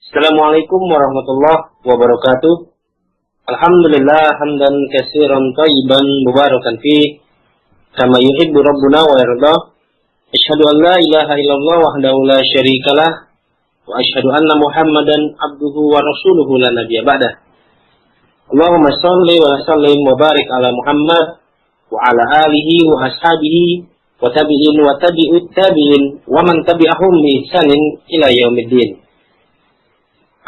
Assalamualaikum warahmatullahi wabarakatuh. Alhamdulillah hamdan katsiran thayyiban mubarakan fi kama yuhibbu rabbuna wa yarda. Asyhadu an la ilaha illallah wahdahu la syarikalah wa asyhadu anna Muhammadan abduhu wa rasuluhu la nabiyya ba'dah. Allahumma shalli wa sallim wa barik ala Muhammad wa ala alihi wa ashabihi wa tabi'in wa tabi'ut tabi'in wa man tabi'ahum bi ihsanin ila yaumiddin.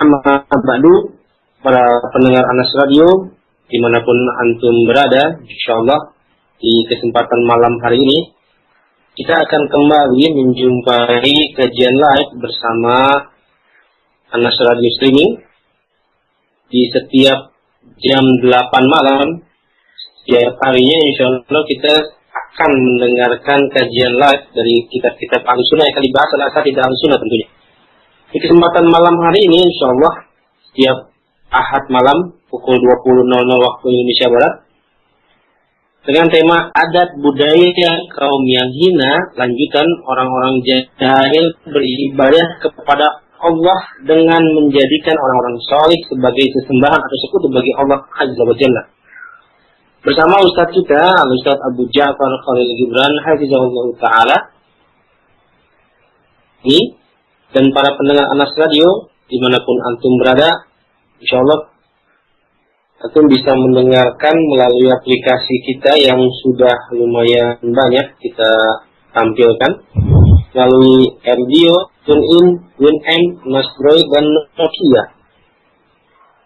Amma ba'du, para pendengar Anas Radio dimanapun antum berada, insyaallah di kesempatan malam hari ini kita akan kembali menjumpai kajian live bersama Anas Radio Streaming di setiap jam 8 malam. Setiap harinya insyaallah kita akan mendengarkan kajian live dari kitab-kitab Ahlussunnah yang akan dibahas oleh asatidz Ahlussunnah tentunya. Di kesempatan malam hari ini, insyaallah setiap Ahad malam pukul 20.00 waktu Indonesia Barat, dengan tema adat budaya kaum yang hina, lanjutan orang-orang jahil beribadah kepada Allah dengan menjadikan orang-orang saleh sebagai sesembahan atau sekutu bagi Allah Azza wa Jalla. Bersama Ustadz kita, Ustadz Abu Ja'far Khalil Gibran, hafizahullah ta'ala. Ini dan para pendengar Anas Radio dimanapun antum berada, insyaallah antum bisa mendengarkan melalui aplikasi kita yang sudah lumayan banyak kita tampilkan melalui AirDio, TuneIn, Winamp, Nasdroid, dan Nokia.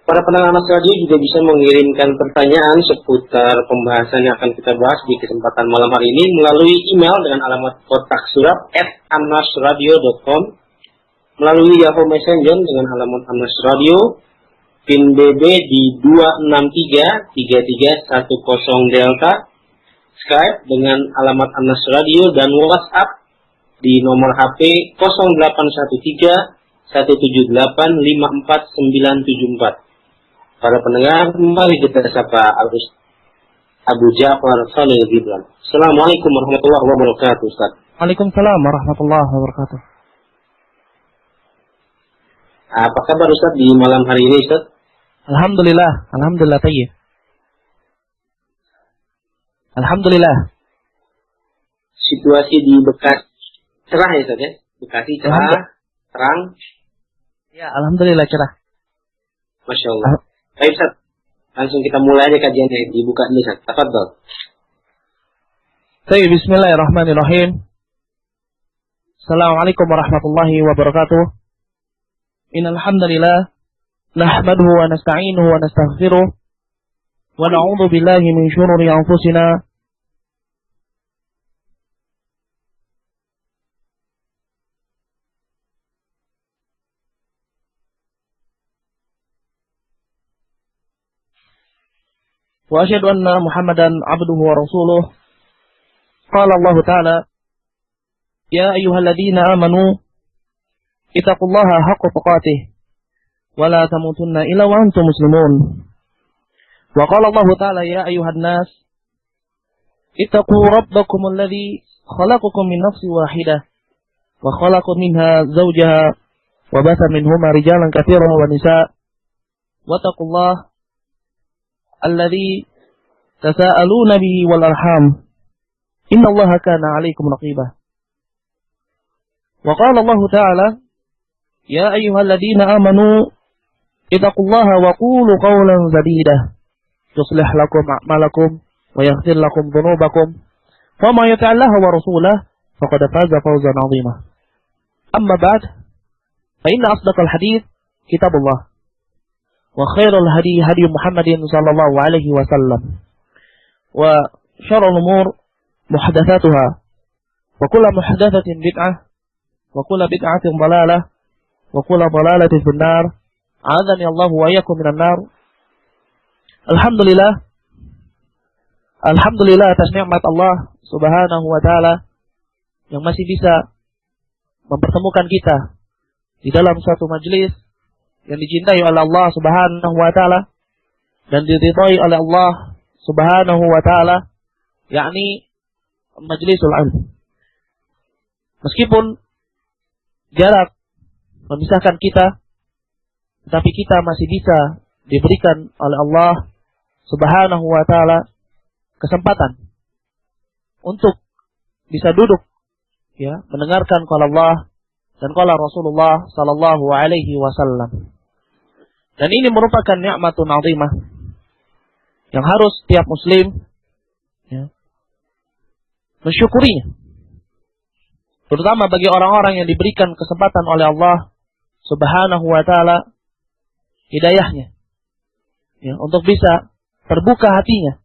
Para pendengar Anas Radio juga bisa mengirimkan pertanyaan seputar pembahasan yang akan kita bahas di kesempatan malam hari ini melalui email dengan alamat kotak surat @anasradio.com, melalui Yahoo Messenger dengan alamat Anas Radio, PIN BB di 2633310 Delta, Skype dengan alamat Anas Radio, dan WhatsApp di nomor HP 0813-178-54974. Para pendengar, mari kita sapa Abu Ja'far Khalil Gibran. Assalamualaikum warahmatullahi wabarakatuh, Ustaz. Waalaikumsalam warahmatullahi wabarakatuh. Apa kabar Ustaz di malam hari ini, Ustaz? Alhamdulillah tayyib. Alhamdulillah. Situasi di Bekasi cerah ya, Ustaz ya? Bekasi cerah, terang. Ya, alhamdulillah cerah. Masya Allah. Baik, Ustaz. Langsung kita mulai aja kajiannya. Dibuka dulu, Ustaz. Tafadhol. Baik, bismillahirrahmanirrahim. Assalamualaikum warahmatullahi wabarakatuh. Innal hamdalillah nahmaduhu wa nasta'inuhu wa nastaghfiruh wa na'udzu billahi min shururi anfusina wa asyhadu anna Muhammadan 'abduhu wa rasuluh. Qala Allah Ta'ala, ya ayyuhalladzina amanu ittaqullaha haqqa tuqatih wa la tamutunna illa wa antum muslimun. Wa qala Allah Ta'ala, ya ayyuhan nas ittaqu rabbakum alladhi khalaqakum min nafsin wahidah wa khalaqa minha zawjaha wa batha minhuma rijalan katsiran wa nisaa wattaqullaha alladhi tasaaluna bihi wal arham innallaha kana 'alaykum raqiba. Wa qala Allah Ta'ala, ya ayyuhalladzina amanu ittaqullaha wa qulu qawlan sadida yuslih lakum a'malakum wa yaghfir lakum dhunubakum wa may yuti'illaha wa rasulahu faqad faza fawzan 'azima. Amma ba'd, fa inna asdaqal hadits kitabullah wa khairal hadi hadi Muhammadin sallallahu alaihi wasallam wa syarrul umur muhdatsatuha wa kullu muhdatsatin bid'ah wa kullu bid'atin dhalalah wa kullu dhalalatin finnar. A'adzani Allah wa iyyakum minan nar. Alhamdulillah atas nikmat Allah Subhanahu wa taala yang masih bisa mempertemukan kita di dalam suatu majelis yang dicintai oleh Allah Subhanahu wa taala dan diridhai oleh Allah Subhanahu wa taala, yakni majlisul ilm. Meskipun jarak memisahkan kita tetapi kita masih bisa diberikan oleh Allah Subhanahu wa taala kesempatan untuk bisa duduk ya, mendengarkan qala Allah dan qala Rasulullah sallallahu alaihi wasallam. Dan ini merupakan nikmatun 'azimah yang harus setiap muslim ya, mensyukurinya. Terutama bagi orang-orang yang diberikan kesempatan oleh Allah Subhanahu wa taala hidayahnya ya, untuk bisa terbuka hatinya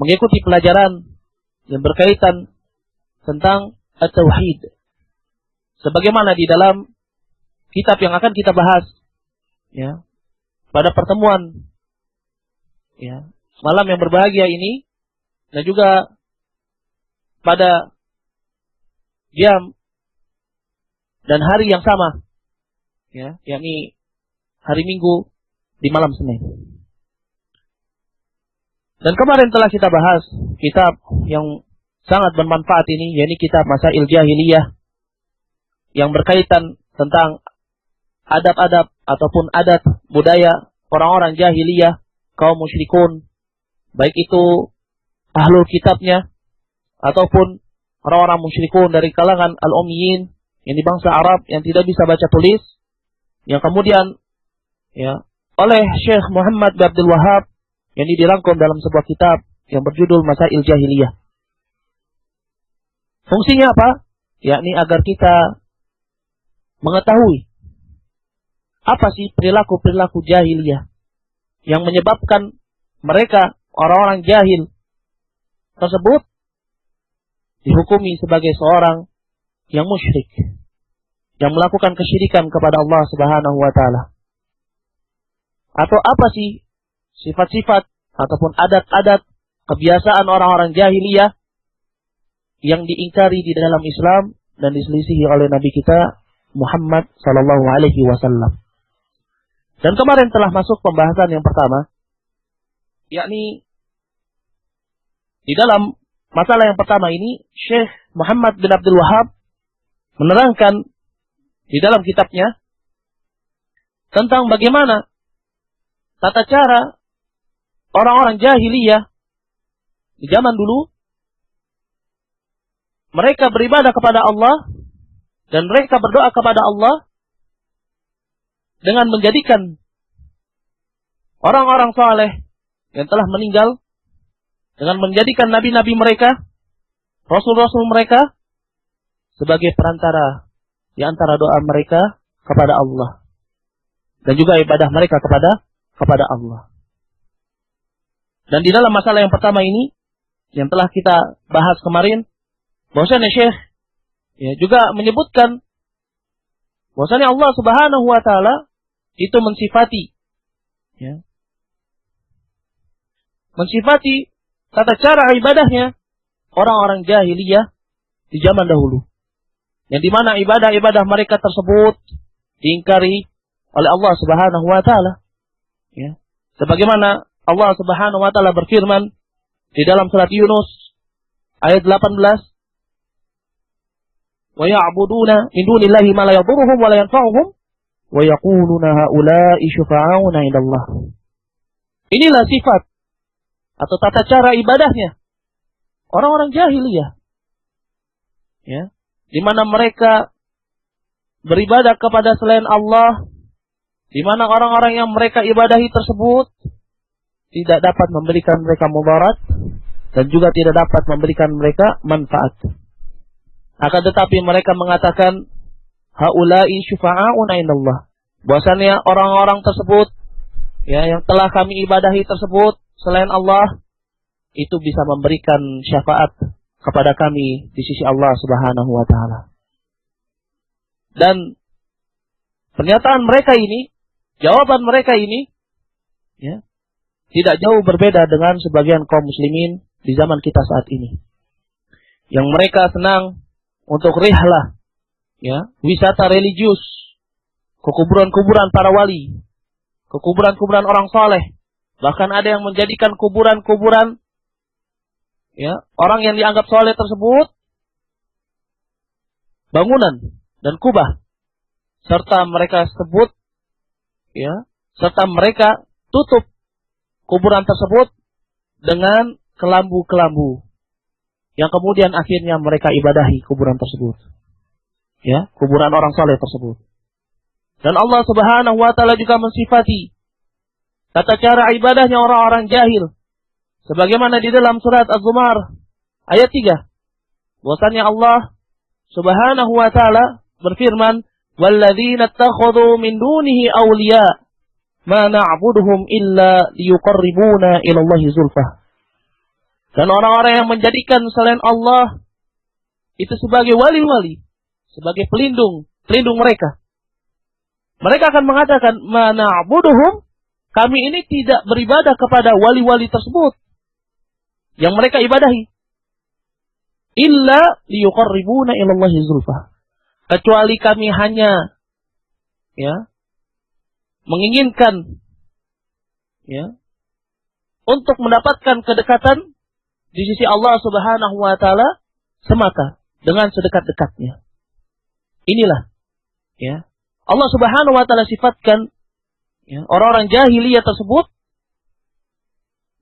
mengikuti pelajaran yang berkaitan tentang at-tauhid. Sebagaimana di dalam kitab yang akan kita bahas ya pada pertemuan ya malam yang berbahagia ini, dan juga pada jam dan hari yang sama ya, yakni hari Minggu di malam Senin. Dan kemarin telah kita bahas kitab yang sangat bermanfaat ini, yakni kitab Masail Jahiliyah yang berkaitan tentang adab-adab ataupun adat budaya orang-orang jahiliyah, kaum musyrikun, baik itu ahlul kitabnya ataupun orang-orang musyrikun dari kalangan al-ummiyin, yang di bangsa Arab yang tidak bisa baca tulis, yang kemudian ya oleh Syekh Muhammad bin Abdul Wahhab yang dirangkum dalam sebuah kitab yang berjudul Masail Jahiliyah. Fungsinya apa? Yakni agar kita mengetahui apa sih perilaku-perilaku jahiliyah yang menyebabkan mereka, orang-orang jahil tersebut, dihukumi sebagai seorang yang musyrik, yang melakukan kesyirikan kepada Allah Subhanahu wa taala. Atau apa sih sifat-sifat ataupun adat-adat kebiasaan orang-orang jahiliyah yang diingkari di dalam Islam dan diselisihi oleh Nabi kita Muhammad sallallahu alaihi wasallam. Dan kemarin telah masuk pembahasan yang pertama, yakni di dalam masalah yang pertama ini Syekh Muhammad bin Abdul Wahhab menerangkan di dalam kitabnya tentang bagaimana tata cara orang-orang jahiliyah di zaman dulu. Mereka beribadah kepada Allah dan mereka berdoa kepada Allah dengan menjadikan orang-orang saleh yang telah meninggal, dengan menjadikan nabi-nabi mereka, rasul-rasul mereka sebagai perantara di antara doa mereka kepada Allah dan juga ibadah mereka kepada Allah. Dan di dalam masalah yang pertama ini yang telah kita bahas kemarin, bahwasanya Syekh ya juga menyebutkan bahwasanya Allah Subhanahu wa taala itu mensifati ya, mensifati tata cara ibadahnya orang-orang jahiliyah di zaman dahulu, yang dimana ibadah-ibadah mereka tersebut diingkari oleh Allah Subhanahu wa taala ya. Sebagaimana Allah Subhanahu wa taala berfirman di dalam surat Yunus ayat 18, wa ya'buduna min dunillahi ma la yadhurruhum wa la yanfa'uhum wa yaquluna haula'i syufa'auna 'indallah. Inilah sifat atau tata cara ibadahnya orang-orang jahiliyah ya, di mana mereka beribadah kepada selain Allah, di mana orang-orang yang mereka ibadahi tersebut tidak dapat memberikan mereka mudarat dan juga tidak dapat memberikan mereka manfaat. Akan tetapi mereka mengatakan haula'i syufa'auna 'indallah, bahwasanya orang-orang tersebut ya yang telah kami ibadahi tersebut selain Allah itu bisa memberikan syafaat kepada kami di sisi Allah Subhanahu wa taala. Dan pernyataan mereka ini, jawaban mereka ini ya tidak jauh berbeda dengan sebagian kaum muslimin di zaman kita saat ini, yang mereka senang untuk rihlah ya, wisata religius ke kuburan-kuburan para wali, ke kuburan-kuburan orang saleh. Bahkan ada yang menjadikan kuburan-kuburan ya orang yang dianggap saleh tersebut bangunan dan kubah, serta mereka sebut ya, serta mereka tutup kuburan tersebut dengan kelambu-kelambu, yang kemudian akhirnya mereka ibadahi kuburan tersebut, ya, kuburan orang saleh tersebut. Dan Allah Subhanahu wa taala juga mensifati tata cara ibadahnya orang-orang jahil, sebagaimana di dalam surat Az-Zumar ayat 3, bahwasanya Allah Subhanahu wa taala berfirman, "Walladzina ittakhadhu min dunihi awliya ma na'buduhum illa liyuqarribuna ila Allahi zulfah." Dan orang-orang yang menjadikan selain Allah itu sebagai wali-wali, sebagai pelindung mereka. Mereka akan mengatakan, "Ma na'buduhum," kami ini tidak beribadah kepada wali-wali tersebut yang mereka ibadahi, illa liyuqarribuna ila Allahi zulfah, kecuali kami hanya, ya, menginginkan, ya, untuk mendapatkan kedekatan di sisi Allah Subhanahu wa taala semata, dengan sedekat-dekatnya. Inilah, ya, Allah Subhanahu wa taala sifatkan, ya, orang-orang jahiliyah tersebut,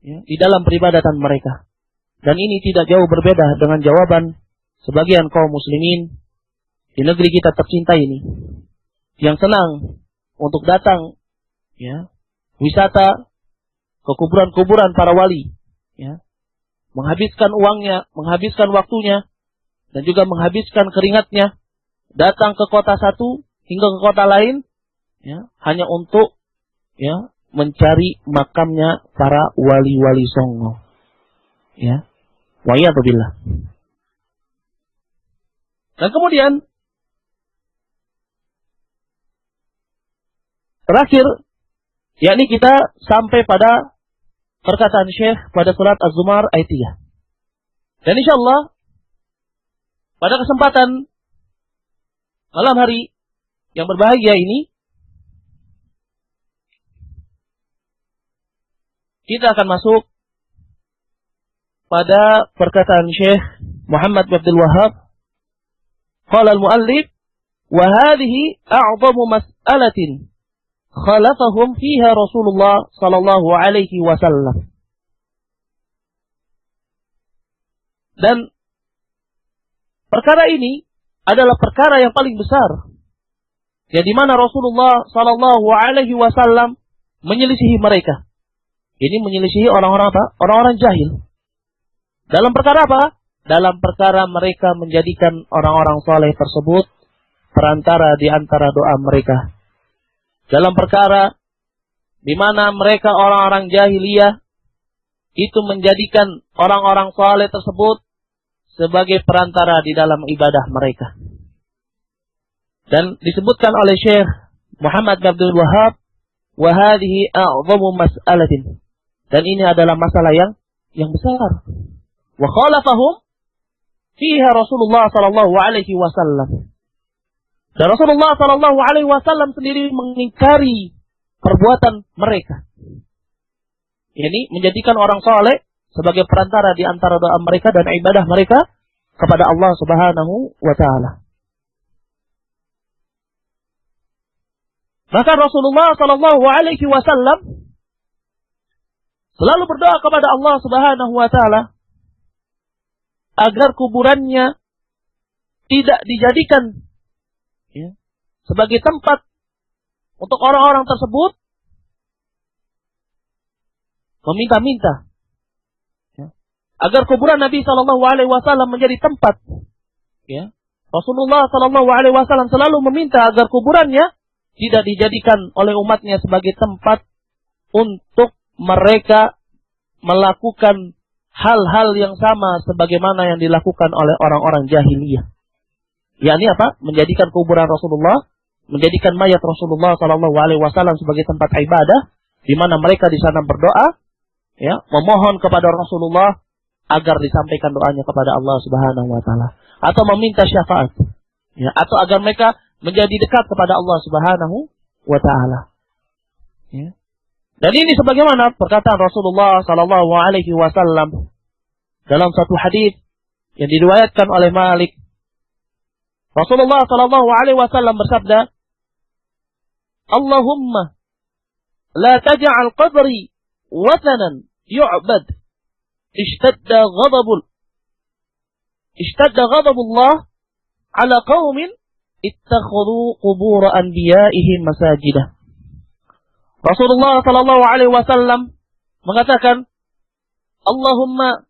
ya, di dalam peribadatan mereka. Dan ini tidak jauh berbeda dengan jawaban sebagian kaum muslimin di negeri kita tercinta ini, yang senang untuk datang, ya, wisata ke kuburan-kuburan para wali, ya, menghabiskan uangnya, menghabiskan waktunya, dan juga menghabiskan keringatnya, datang ke kota satu hingga ke kota lain, ya, hanya untuk, ya, mencari makamnya para wali-wali songo, ya, wa'iyadzubillah. Dan kemudian terakhir, yakni kita sampai pada perkataan Syekh pada surat Az-Zumar ayat 3. Dan insyaallah pada kesempatan malam hari yang berbahagia ini, kita akan masuk pada perkataan Syekh Muhammad bin Abdul Wahhab. Qala al-muallif, wa hadhihi a'zamu mas'alatin khalafahum fiha Rasulullah sallallahu alaihi wasallam. Dan perkara ini adalah perkara yang paling besar, ya, di mana Rasulullah sallallahu alaihi wasallam menyelisihi mereka. Ini menyelisihi orang-orang apa? Orang-orang jahil. Dalam perkara apa? Dalam perkara mereka menjadikan orang-orang saleh tersebut perantara di antara doa mereka. Dalam perkara di mana mereka orang-orang jahiliyah itu menjadikan orang-orang saleh tersebut sebagai perantara di dalam ibadah mereka. Dan disebutkan oleh Syekh Muhammad bin Abdul Wahhab, wa hadhihi a'zamu mas'alatin. Dan ini adalah masalah yang besar. Wa khalafahum fiha Rasulullah sallallahu alaihi wasallam. Dan Rasulullah sallallahu alaihi wasallam sendiri mengingkari perbuatan mereka. Ini menjadikan orang saleh sebagai perantara di antara doa mereka dan ibadah mereka kepada Allah Subhanahu wa taala. Maka Rasulullah sallallahu alaihi wasallam selalu berdoa kepada Allah Subhanahu wa taala agar kuburannya tidak dijadikan, ya, sebagai tempat untuk orang-orang tersebut meminta-minta, ya, agar kuburan Nabi sallallahu alaihi wasallam menjadi tempat, ya. Rasulullah sallallahu alaihi wasallam selalu meminta agar kuburannya tidak dijadikan oleh umatnya sebagai tempat untuk mereka melakukan hal-hal yang sama sebagaimana yang dilakukan oleh orang-orang jahiliyah. Yakni apa? Menjadikan kuburan Rasulullah, menjadikan mayat Rasulullah sallallahu alaihi wasallam sebagai tempat ibadah, di mana mereka di sana berdoa, ya, memohon kepada Rasulullah agar disampaikan doanya kepada Allah Subhanahu wa taala, atau meminta syafaat, ya, atau agar mereka menjadi dekat kepada Allah Subhanahu wa taala. Ya. Dan ini sebagaimana perkataan Rasulullah sallallahu alaihi wasallam dalam satu hadis yang diriwayatkan oleh Malik. Rasulullah sallallahu alaihi wasallam bersabda, "Allahumma la taj'al qabri wathanan yu'bad. Ishtadda ghadabullah ala qaumin ittakhadhu qubur anbiya'ihim masajidah. Rasulullah sallallahu alaihi wasallam mengatakan, Allahumma,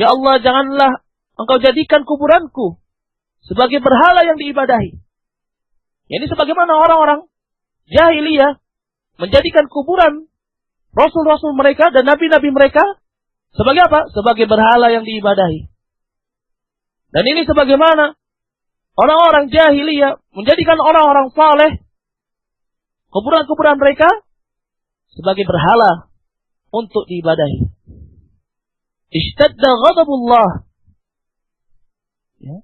ya Allah, janganlah engkau jadikan kuburanku sebagai berhala yang diibadahi. Ini sebagaimana orang-orang jahiliyah menjadikan kuburan rasul-rasul mereka dan nabi-nabi mereka sebagai apa? Sebagai berhala yang diibadahi. Dan ini sebagaimana orang-orang jahiliyah menjadikan orang-orang saleh kuburan-kuburan mereka sebagai berhala untuk diibadahi. Ishtadda ghadabullah. Ya.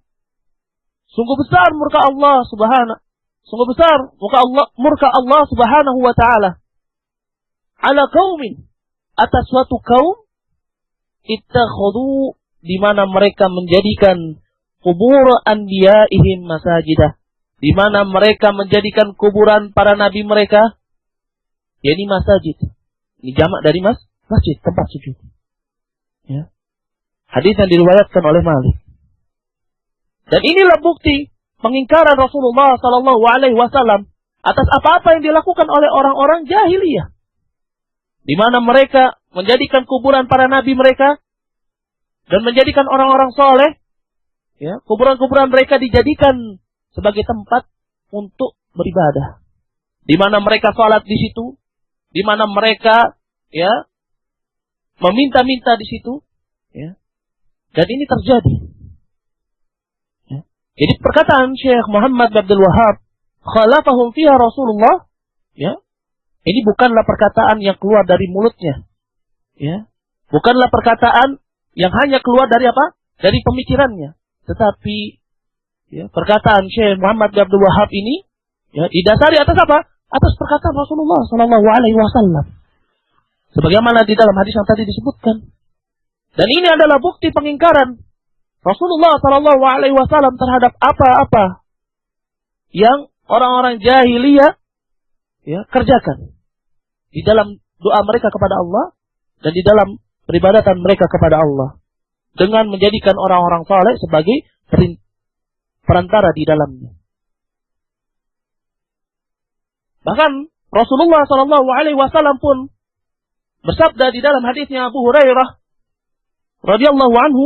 Sungguh besar murka Allah subhanahu. Sungguh besar murka Allah subhanahu wa ta'ala. Ala qaumin, atas suatu kaum, ittakhadhu, di mana mereka menjadikan kubur anbiya'ihim masajidah. Di mana mereka menjadikan kuburan para nabi mereka, yakni masajid. Ini jamak dari masjid, tempat sujud. Ya. Hadis yang diriwayatkan oleh Malik. Dan inilah bukti pengingkaran Rasulullah sallallahu alaihi wasallam atas apa-apa yang dilakukan oleh orang-orang jahiliyah. Di mana mereka menjadikan kuburan para nabi mereka dan menjadikan orang-orang soleh, ya, kuburan-kuburan mereka dijadikan sebagai tempat untuk beribadah. Di mana mereka salat di situ, di mana mereka, ya, meminta-minta di situ, ya. Dan ini terjadi. Ya. Jadi perkataan Syekh Muhammad bin Abdul Wahhab, khalafahum fiha Rasulullah, ya, ini bukanlah perkataan yang keluar dari mulutnya, ya, bukanlah perkataan yang hanya keluar dari apa? Dari pemikirannya, tetapi, ya, perkataan Syekh Muhammad bin Abdul Wahhab ini, ya, didasari atas apa? Atas perkataan Rasulullah Sallallahu Alaihi Wasallam, sebagaimana di dalam hadis yang tadi disebutkan. Dan ini adalah bukti pengingkaran Rasulullah Sallallahu Alaihi Wasallam terhadap apa-apa yang orang-orang jahiliyah, ya, kerjakan di dalam doa mereka kepada Allah dan di dalam peribadatan mereka kepada Allah, dengan menjadikan orang-orang saleh sebagai perantara di dalamnya. Bahkan Rasulullah Sallallahu Alaihi Wasallam pun bersabda di dalam hadisnya Abu Hurairah radhiyallahu anhu,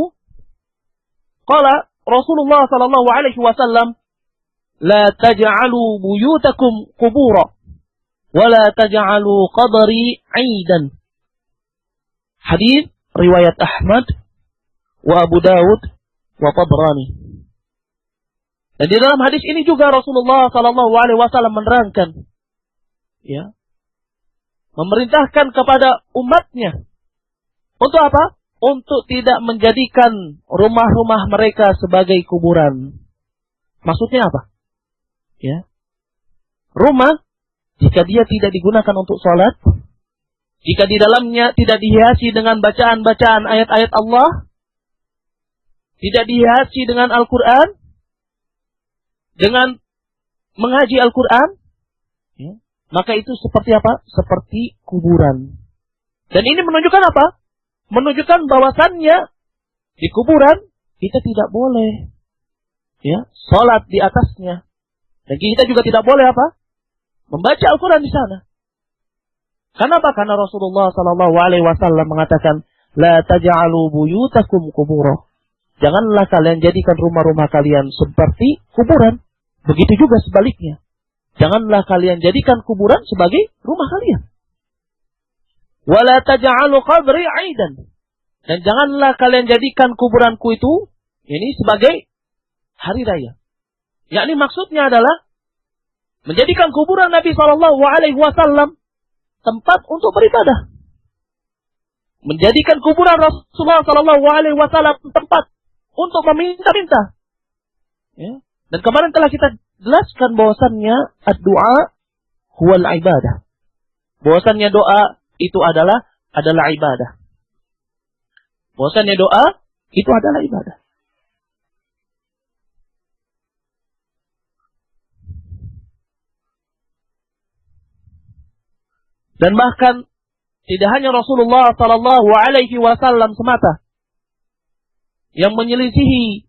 qala Rasulullah Sallallahu Alaihi Wasallam, la taj'alu buyutakum qubura wa la taj'alu qabri 'aidan. Hadis riwayat Ahmad wa Abu Dawud wa Tabrani. Dan di dalam hadis ini juga Rasulullah Sallallahu Alaihi Wasallam menerangkan, ya, memerintahkan kepada umatnya untuk apa? Untuk tidak menjadikan rumah-rumah mereka sebagai kuburan. Maksudnya apa? Ya, rumah jika dia tidak digunakan untuk sholat, jika di dalamnya tidak dihiasi dengan bacaan-bacaan ayat-ayat Allah, tidak dihiasi dengan Al-Quran, dengan mengaji Al-Quran, ya, maka itu seperti apa? Seperti kuburan. Dan ini menunjukkan apa? Menunjukkan bahwasannya di kuburan kita tidak boleh, ya, sholat di atasnya. Dan kita juga tidak boleh apa? Membaca Al-Quran di sana. Kenapa? Karena Rasulullah Sallallahu Alaihi Wasallam mengatakan, la taj'alu buyutakum qubura. Janganlah kalian jadikan rumah-rumah kalian seperti kuburan. Begitu juga sebaliknya. Janganlah kalian jadikan kuburan sebagai rumah kalian. Wala taj'alu qabri 'aidan. Dan janganlah kalian jadikan kuburanku itu ini sebagai hari raya. Yakni maksudnya adalah menjadikan kuburan Nabi Sallallahu Alaihi Wasallam tempat untuk beribadah. Menjadikan kuburan Rasulullah Sallallahu Alaihi Wasallam tempat untuk meminta-minta. Ya. Dan kemarin telah kita jelaskan bahwasannya ad-du'a huwal ibadah. Bahwasannya doa itu adalah ibadah. Bahwasannya doa itu adalah ibadah. Dan bahkan tidak hanya Rasulullah sallallahu alaihi wasallam semata yang menyelisihi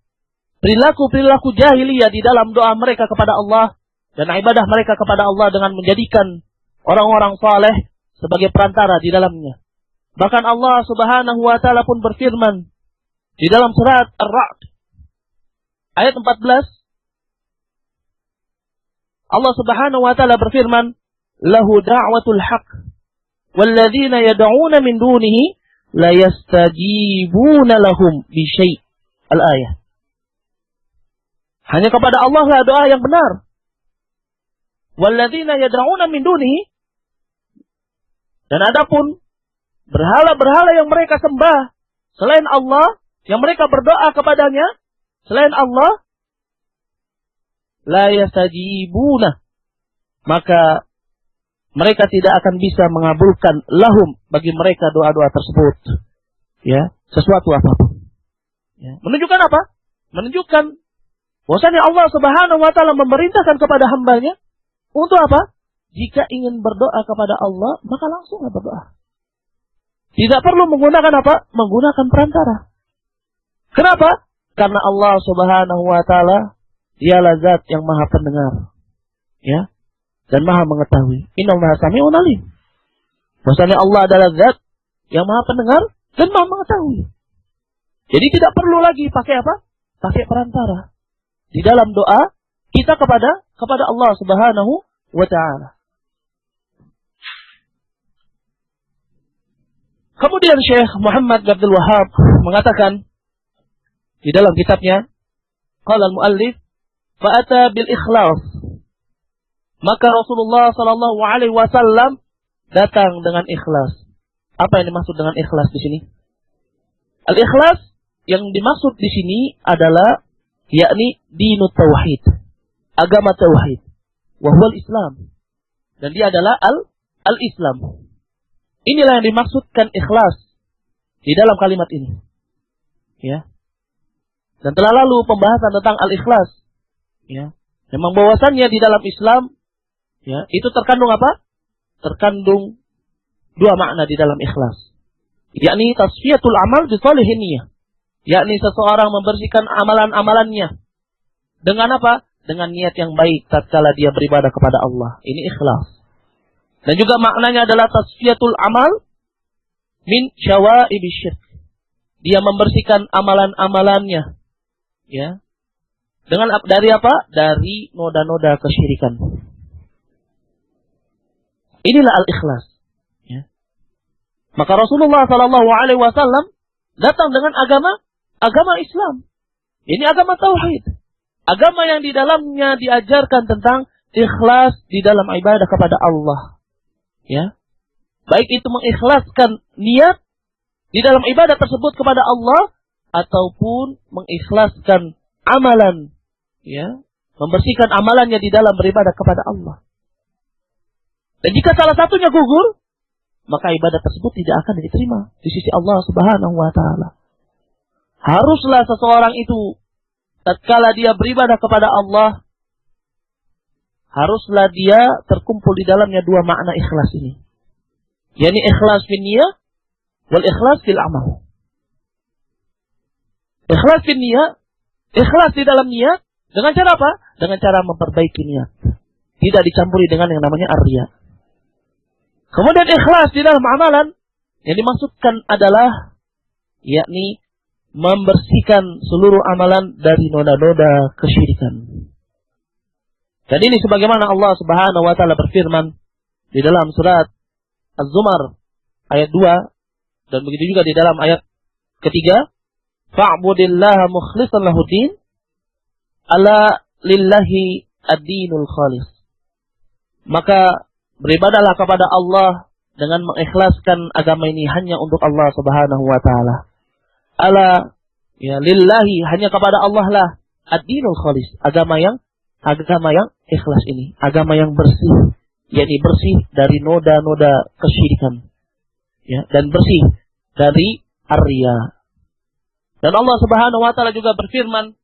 perilaku-perilaku jahiliyah di dalam doa mereka kepada Allah dan ibadah mereka kepada Allah dengan menjadikan orang-orang saleh sebagai perantara di dalamnya. Bahkan Allah Subhanahu wa taala pun berfirman di dalam surat Ar-Ra'd ayat 14, Allah Subhanahu wa taala berfirman, "Lahu da'watul haqq walladzina yad'una min dunihi la yastajibuna lahum bi syai'." Al-ayah. Hanya kepada Allah lah doa yang benar. Walladzina yad'una min dunihi, dan adapun berhala-berhala yang mereka sembah selain Allah, yang mereka berdoa kepadanya selain Allah, la yastajibuna, maka mereka tidak akan bisa mengabulkan lahum bagi mereka doa-doa tersebut. Ya, sesuatu apapun. Ya. Menunjukkan apa? Menunjukkan bahwasanya Allah Subhanahu wa taala memerintahkan kepada hambanya untuk apa? Jika ingin berdoa kepada Allah, maka langsunglah berdoa. Tidak perlu menggunakan apa? Menggunakan perantara. Kenapa? Karena Allah Subhanahu wa taala dialah zat yang Maha Pendengar. Ya. Dan Maha Mengetahui. Innallaha sami'un alim. Bahwasanya Allah adalah zat yang Maha Pendengar dan Maha Mengetahui. Jadi tidak perlu lagi pakai apa? Pakai perantara. Di dalam doa kita kepada Allah Subhanahu wa taala. Kemudian Syekh Muhammad Abdul Wahhab mengatakan di dalam kitabnya, qala al-muallif fa'ata bil ikhlas. Maka Rasulullah sallallahu alaihi wasallam datang dengan ikhlas. Apa yang dimaksud dengan ikhlas di sini? Al-ikhlas yang dimaksud di sini adalah yakni dinut tauhid, agama tauhid, wa huwa al-Islam. Dan dia adalah al-Islam. Inilah yang dimaksudkan ikhlas di dalam kalimat ini. Ya. Dan telah lalu pembahasan tentang al-ikhlas. Ya. Memang bahwasannya di dalam Islam, ya, itu terkandung apa? Terkandung dua makna di dalam ikhlas. Yakni tasfiyatul amal bi shalihin niyah. Yakni seseorang membersihkan amalan-amalannya dengan apa? Dengan niat yang baik tatkala dia beribadah kepada Allah. Ini ikhlas. Dan juga maknanya adalah tasfiyatul amal min syawaibi syirk. Dia membersihkan amalan-amalannya, ya. Dengan dari apa? Dari noda-noda kesyirikan. Inilah al-ikhlas, ya. Maka Rasulullah sallallahu alaihi wasallam datang dengan agama Islam. Ini agama tauhid. Agama yang di dalamnya diajarkan tentang ikhlas di dalam ibadah kepada Allah. Ya. Baik itu mengikhlaskan niat di dalam ibadah tersebut kepada Allah ataupun mengikhlaskan amalan, ya, membersihkan amalannya di dalam beribadah kepada Allah. Dan jika salah satunya gugur, maka ibadah tersebut tidak akan diterima di sisi Allah Subhanahu wa taala. Haruslah seseorang itu tatkala dia beribadah kepada Allah, haruslah dia terkumpul di dalamnya dua makna ikhlas ini. yakni ikhlas fil niyah wal ikhlas fil amal. Ikhlas fil niyah, ikhlas di dalam niat dengan cara apa? Dengan cara memperbaiki niat. Tidak dicampuri dengan yang namanya ar-riya. Kemudian ikhlas di dalam amalan yang dimaksudkan adalah yakni membersihkan seluruh amalan dari noda-noda kesyirikan. Dan ini sebagaimana Allah Subhanahu wa taala berfirman di dalam surat Az-Zumar ayat 2 dan begitu juga di dalam ayat ketiga, fa'budillaha mukhlishan lahuddin ala lillahi ad-dinul khalis. Maka beribadahlah kepada Allah dengan mengikhlaskan agama ini hanya untuk Allah Subhanahu wa taala. Ala ya lillahi, hanya kepada Allah lah ad-dinul khalis, agama yang ikhlas ini, agama yang bersih, yakni bersih dari noda-noda kesyirikan, ya, dan bersih dari ar-riya. Dan Allah Subhanahu wa taala juga berfirman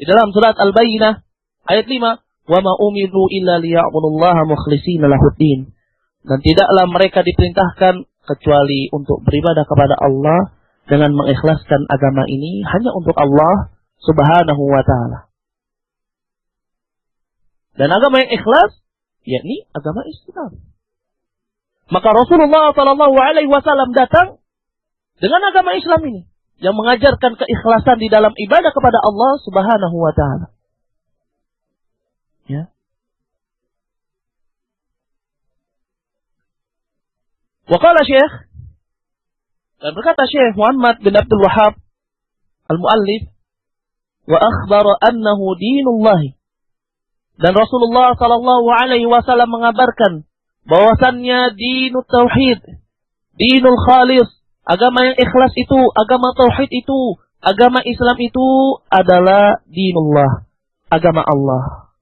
di dalam surat Al-Bayyinah ayat 5, "Wa ma umiru illa liya'budullaha mukhlishina lahuddin Dan tidaklah mereka diperintahkan kecuali untuk beribadah kepada Allah dengan mengikhlaskan agama ini hanya untuk Allah Subhanahu wa ta'ala. Dan agama yang ikhlas, yakni agama Islam. Maka Rasulullah SAW datang dengan agama Islam ini, yang mengajarkan keikhlasan di dalam ibadah kepada Allah Subhanahu wa ta'ala. Ya. Waqala Syekh, dan berkata Syekh Muhammad bin Abdul Wahhab al-Muallif, wa akhbara annahu dinullahi. Dan Rasulullah SAW mengabarkan bahwasannya dinut tauhid, dinul khalis, agama yang ikhlas itu, agama tauhid itu, agama Islam itu adalah dinullah, agama Allah.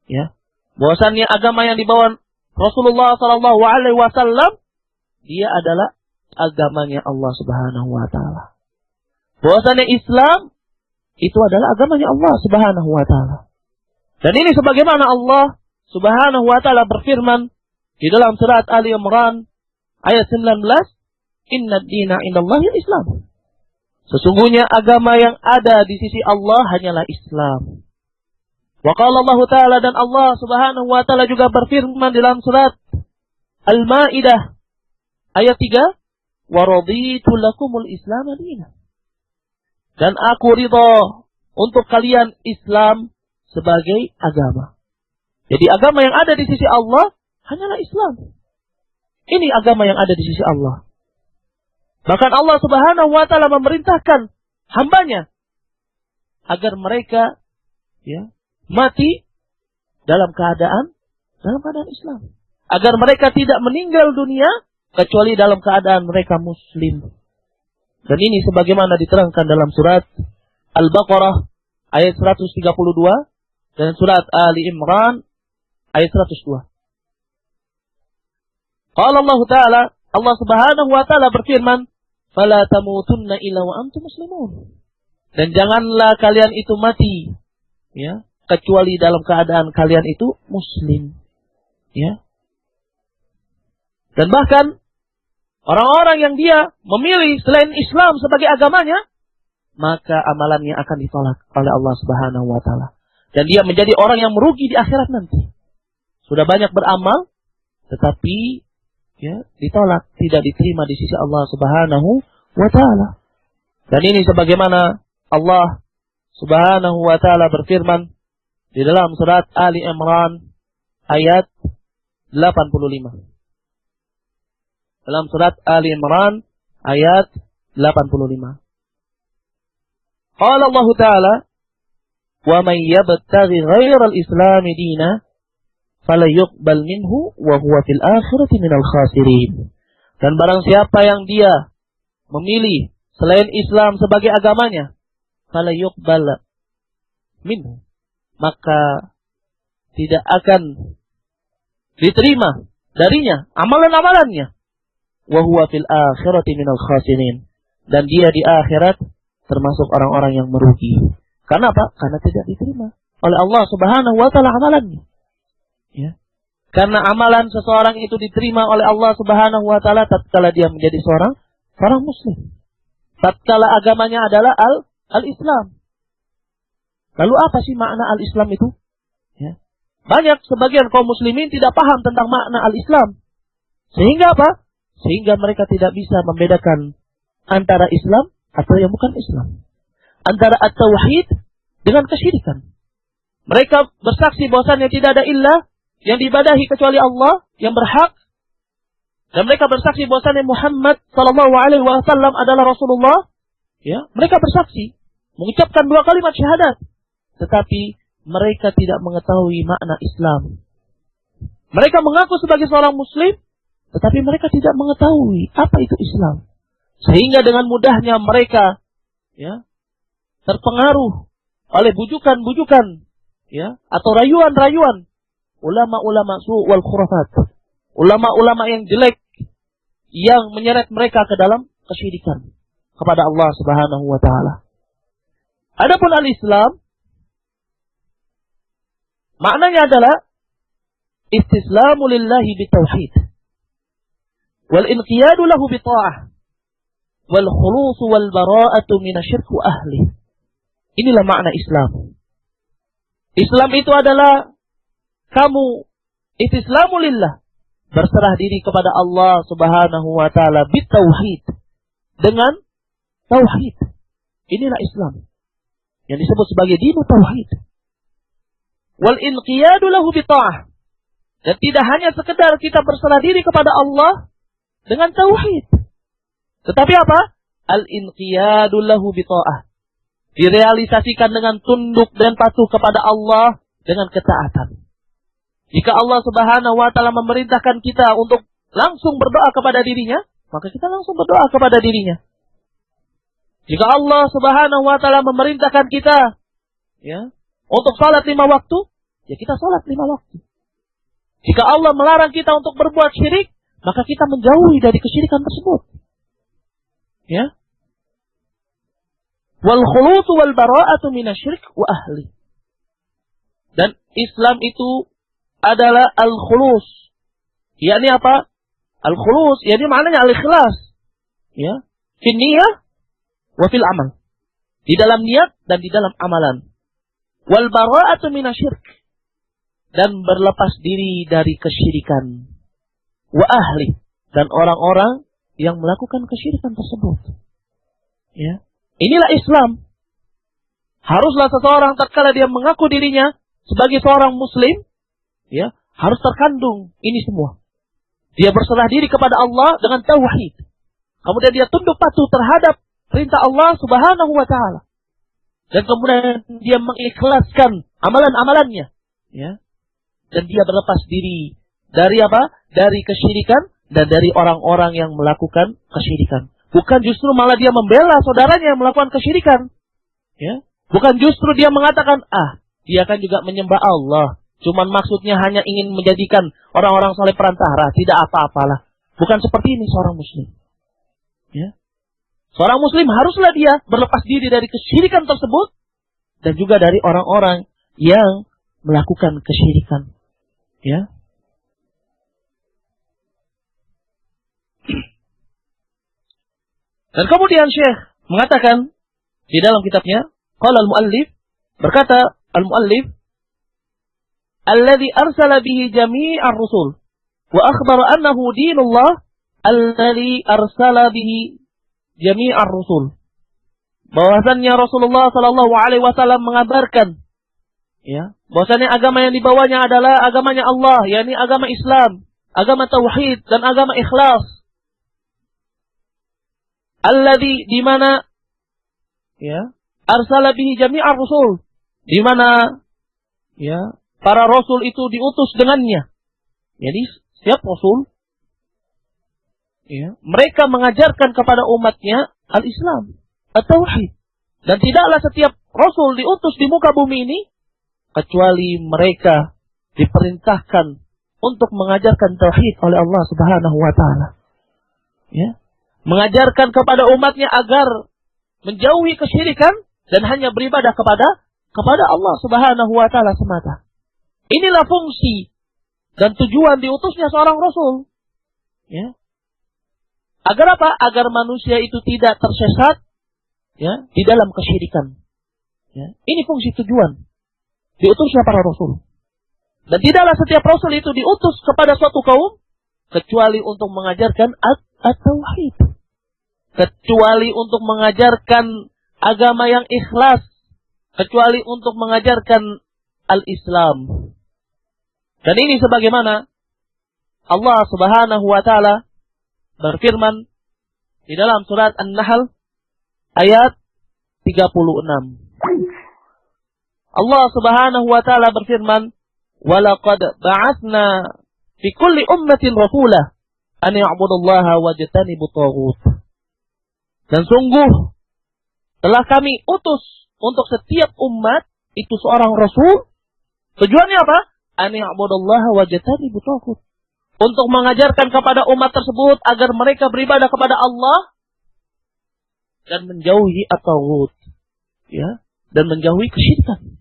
Ya, bahwasannya agama yang dibawa Rasulullah SAW, dia adalah agamanya Allah Subhanahu wa ta'ala. Bahwasannya Islam itu adalah agamanya Allah Subhanahu wa ta'ala. Dan ini sebagaimana Allah Subhanahu wa ta'ala berfirman di dalam surat Ali Imran ayat 19, "Inna ad-dina indallahi al-Islam." Sesungguhnya agama yang ada di sisi Allah hanyalah Islam. Wa qala Allah Ta'ala, dan Allah Subhanahu wa ta'ala juga berfirman di dalam surat Al-Maidah ayat 3, "Wa raditu lakumul Islam dinan." Dan aku ridha untuk kalian Islam sebagai agama. Jadi agama yang ada di sisi Allah hanyalah Islam. Ini agama yang ada di sisi Allah. Bahkan Allah Subhanahu wa ta'ala memerintahkan hambanya agar mereka mati dalam keadaan Islam. Agar mereka tidak meninggal dunia kecuali dalam keadaan mereka muslim. Dan ini sebagaimana diterangkan dalam surat Al-Baqarah ayat 132 dan surat Ali Imran ayat 102. Qala Allah Ta'ala, Allah Subhanahu wa ta'ala berfirman, "Fala tamutunna illa wa antum muslimun." Dan janganlah kalian itu mati, kecuali dalam keadaan kalian itu muslim. Dan bahkan orang-orang yang dia memilih selain Islam sebagai agamanya, maka amalannya akan ditolak oleh Allah Subhanahu wa ta'ala. Dan dia menjadi orang yang merugi di akhirat nanti. Sudah banyak beramal, tetapi ditolak, tidak diterima di sisi Allah Subhanahu wa ta'ala. Dan ini sebagaimana Allah Subhanahu wa ta'ala berfirman di dalam surat Ali Imran ayat 85. Dalam surat Ali Imran ayat 85. Qala Allah Ta'ala, "Wa man yabtaghi ghairal Islam dina fala yuqbal minhu wa huwa fil akhirati minal khasirin." Dan barang siapa yang dia memilih selain Islam sebagai agamanya, fala yuqbal minhu, maka tidak akan diterima darinya amalan-amalannya. Wa huwa fil akhirati minal khasirin, dan dia di akhirat termasuk orang-orang yang merugi. Karena apa? Karena tidak diterima oleh Allah Subhanahu wa ta'ala amalannya. Karena amalan seseorang itu diterima oleh Allah Subhanahu wa ta'ala tatkala dia menjadi seorang muslim. Tatkala agamanya adalah al-Islam. Lalu apa sih makna al-Islam itu? Banyak sebagian kaum muslimin tidak paham tentang makna al-Islam. Sehingga apa? Sehingga mereka tidak bisa membedakan antara Islam atau yang bukan Islam. Antara at-tauhid dengan kesyirikan. Mereka bersaksi bahwasannya tidak ada ilah yang diibadahi kecuali Allah yang berhak. Dan mereka bersaksi bahwasannya Muhammad SAW adalah Rasulullah. Mereka bersaksi, mengucapkan 2 kalimat syahadat. Tetapi mereka tidak mengetahui makna Islam. Mereka mengaku sebagai seorang muslim, tetapi mereka tidak mengetahui apa itu Islam. Sehingga dengan mudahnya mereka terpengaruh oleh bujukan-bujukan atau rayuan-rayuan ulama-ulama su' wal khurafat. Ulama-ulama yang jelek yang menyeret mereka ke dalam kesyirikan kepada Allah Subhanahu wa ta'ala. Adapun al-Islam maknanya adalah istislamu lillahi bitauhid. wal inqiyadu lahu bi ta'ah, wal khulus wal bara'atu minasyirk wa ahli. Inilah makna Islam. Islam itu adalah kamu istislamu lillah, berserah diri kepada Allah Subhanahu wa taala bitauhid, dengan tauhid. Inilah Islam yang disebut sebagai dinu tauhid. Wal inqiyadu lahu bi ta'ah. Dan tidak hanya sekedar kita berserah diri kepada Allah dengan tauhid. Tetapi apa? Al inqiyadu lahu bi ta'ah. Direalisasikan dengan tunduk dan patuh kepada Allah dengan ketaatan. Jika Allah Subhanahu wa taala memerintahkan kita untuk langsung berdoa kepada dirinya, maka kita langsung berdoa kepada dirinya. Jika Allah Subhanahu wa taala memerintahkan kita untuk salat 5 waktu, ya kita salat 5 waktu. Jika Allah melarang kita untuk berbuat syirik, maka kita menjauhi dari kesyirikan tersebut. Ya. Wal khulutu wal bara'atu minasyirik wa ahli. Dan Islam itu adalah al-khulus. Yakni apa? Al-khulus, yakni maknanya al-ikhlas. Ya. Fi niyah wa fil amal. Di dalam niat dan di dalam amalan. Wal bara'atu minasyirik. Dan berlepas diri dari kesyirikan. Wa ahli. Dan orang-orang yang melakukan kesyirikan tersebut. Ya. Inilah Islam. Haruslah seseorang tatkala dia mengaku dirinya sebagai seorang muslim, ya, harus terkandung ini semua. Dia berserah diri kepada Allah dengan tauhid. Kemudian dia tunduk patuh terhadap perintah Allah Subhanahu wa taala. Dan kemudian dia mengikhlaskan amalan-amalannya, ya. Dan dia berlepas diri dari apa? Dari kesyirikan dan dari orang-orang yang melakukan kesyirikan. Bukan justru malah dia membela saudaranya yang melakukan kesyirikan. Ya. Bukan justru dia mengatakan, dia kan juga menyembah Allah. Cuman maksudnya hanya ingin menjadikan orang-orang saleh perantara. Tidak apa-apalah. Bukan seperti ini seorang muslim. Ya. Seorang muslim haruslah dia berlepas diri dari kesyirikan tersebut. Dan juga dari orang-orang yang melakukan kesyirikan. Ya. Dan kemudian Syekh mengatakan di dalam kitabnya, qala al-muallif, berkata al-muallif, alladhi arsala bihi jami'ar rusul wa akhbara annahu dinullah alladhi arsala bihi jami'ar rusul. Bahwasannya Rasulullah sallallahu alaihi wasallam mengabarkan, ya, bahwasannya agama yang dibawanya adalah agamanya Allah, yakni agama Islam, agama tauhid dan agama ikhlas. Alladzi, di mana, ya, arsala bihi jami'ar rusul, di mana, ya, para rasul itu diutus dengannya. Jadi setiap rasul, ya, mereka mengajarkan kepada umatnya al-Islam, at-tauhid. Dan tidaklah setiap rasul diutus di muka bumi ini kecuali mereka diperintahkan untuk mengajarkan tauhid oleh Allah Subhanahu wa taala. Ya. Mengajarkan kepada umatnya agar menjauhi kesyirikan dan hanya beribadah kepada Allah Subhanahu wa taala semata. Inilah fungsi dan tujuan diutusnya seorang rasul. Ya. Agar apa? Agar manusia itu tidak tersesat, ya, di dalam kesyirikan. Ya. Ini fungsi tujuan diutusnya para rasul. Dan tidaklah setiap rasul itu diutus kepada suatu kaum kecuali untuk mengajarkan at-tauhid. Kecuali untuk mengajarkan agama yang ikhlas. Kecuali untuk mengajarkan al-Islam. Dan ini sebagaimana Allah Subhanahu wa taala berfirman di dalam surat An-Nahl ayat 36. Allah Subhanahu wa taala berfirman, "Walaqad ba'atsna fi kulli ummatin rasulah an ya'budullaha wajtanibut taghut." Dan sungguh telah kami utus untuk setiap umat itu seorang rasul. Tujuannya apa? An ya'budullaha wajtanibut taghut. Untuk mengajarkan kepada umat tersebut agar mereka beribadah kepada Allah dan menjauhi at-taghut, ya, dan menjauhi kesyirikan.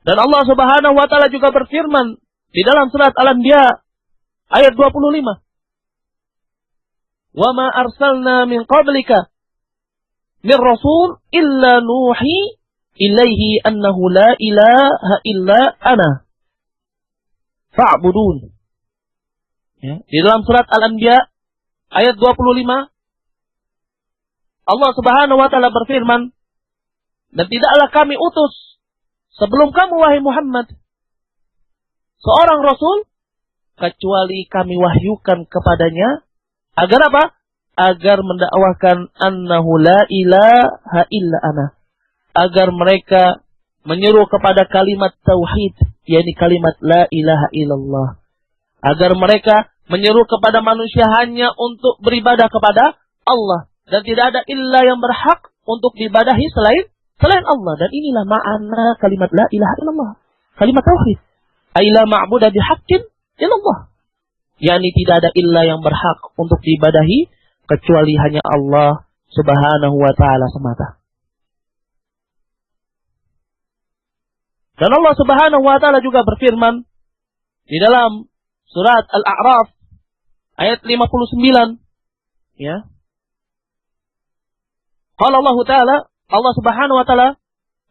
Dan Allah Subhanahu wa taala juga berfirman di dalam surat Al-Anbiya ayat 25. Wa ma arsalna min qablika min rasul illa nuhi ilaihi annahu la ilaha illa ana fa'budun. Ya, di dalam surat Al-Anbiya ayat 25 Allah Subhanahu wa taala berfirman, dan tidaklah kami utus sebelum kamu wahai Muhammad seorang rasul kecuali kami wahyukan kepadanya agar apa? Agar mendakwahkan annahu la ilaha illa ana. Agar mereka menyeru kepada kalimat tauhid, yakni kalimat la ilaha illallah. Agar mereka menyeru kepada manusia hanya untuk beribadah kepada Allah dan tidak ada illa yang berhak untuk diibadahi selain Allah. Dan inilah makna kalimat la ilaha illallah. Kalimat tauhid. Ai la ma'budu bihaqqin illallah. yakni tidak ada illa yang berhak untuk diibadahi kecuali hanya Allah Subhanahu wa taala semata. Dan Allah Subhanahu wa taala juga berfirman di dalam surat Al-A'raf ayat 59, ya. Qala Allah taala, Allah Subhanahu wa taala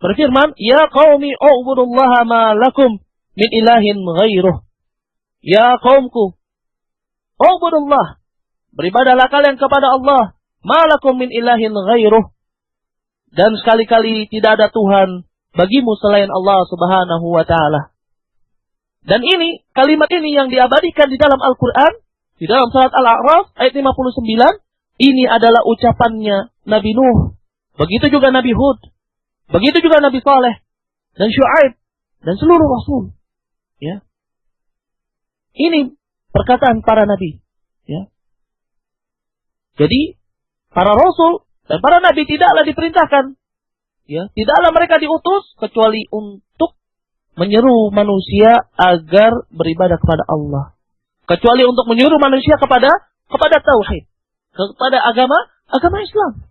berfirman, "Ya qaumi u'budullaha ma lakum min ilahin ghairuh." Ya kaumku, u'budullah, beribadahlah kalian kepada Allah, ma lakum min ilahin ghairuh, dan sekali-kali tidak ada Tuhan bagimu selain Allah Subhanahu wa taala. Dan ini, kalimat ini yang diabadikan di dalam Al-Quran, di dalam surat Al-A'raf ayat 59, ini adalah ucapannya Nabi Nuh, begitu juga Nabi Hud, begitu juga Nabi Saleh, dan Syu'aib, dan seluruh Rasul. Ya. Ini perkataan para Nabi. Ya. Jadi, para Rasul dan para Nabi tidaklah diperintahkan, ya, tidaklah mereka diutus kecuali untuk menyeru manusia agar beribadah kepada Allah. Kecuali untuk menyeru manusia kepada tauhid, kepada agama Islam.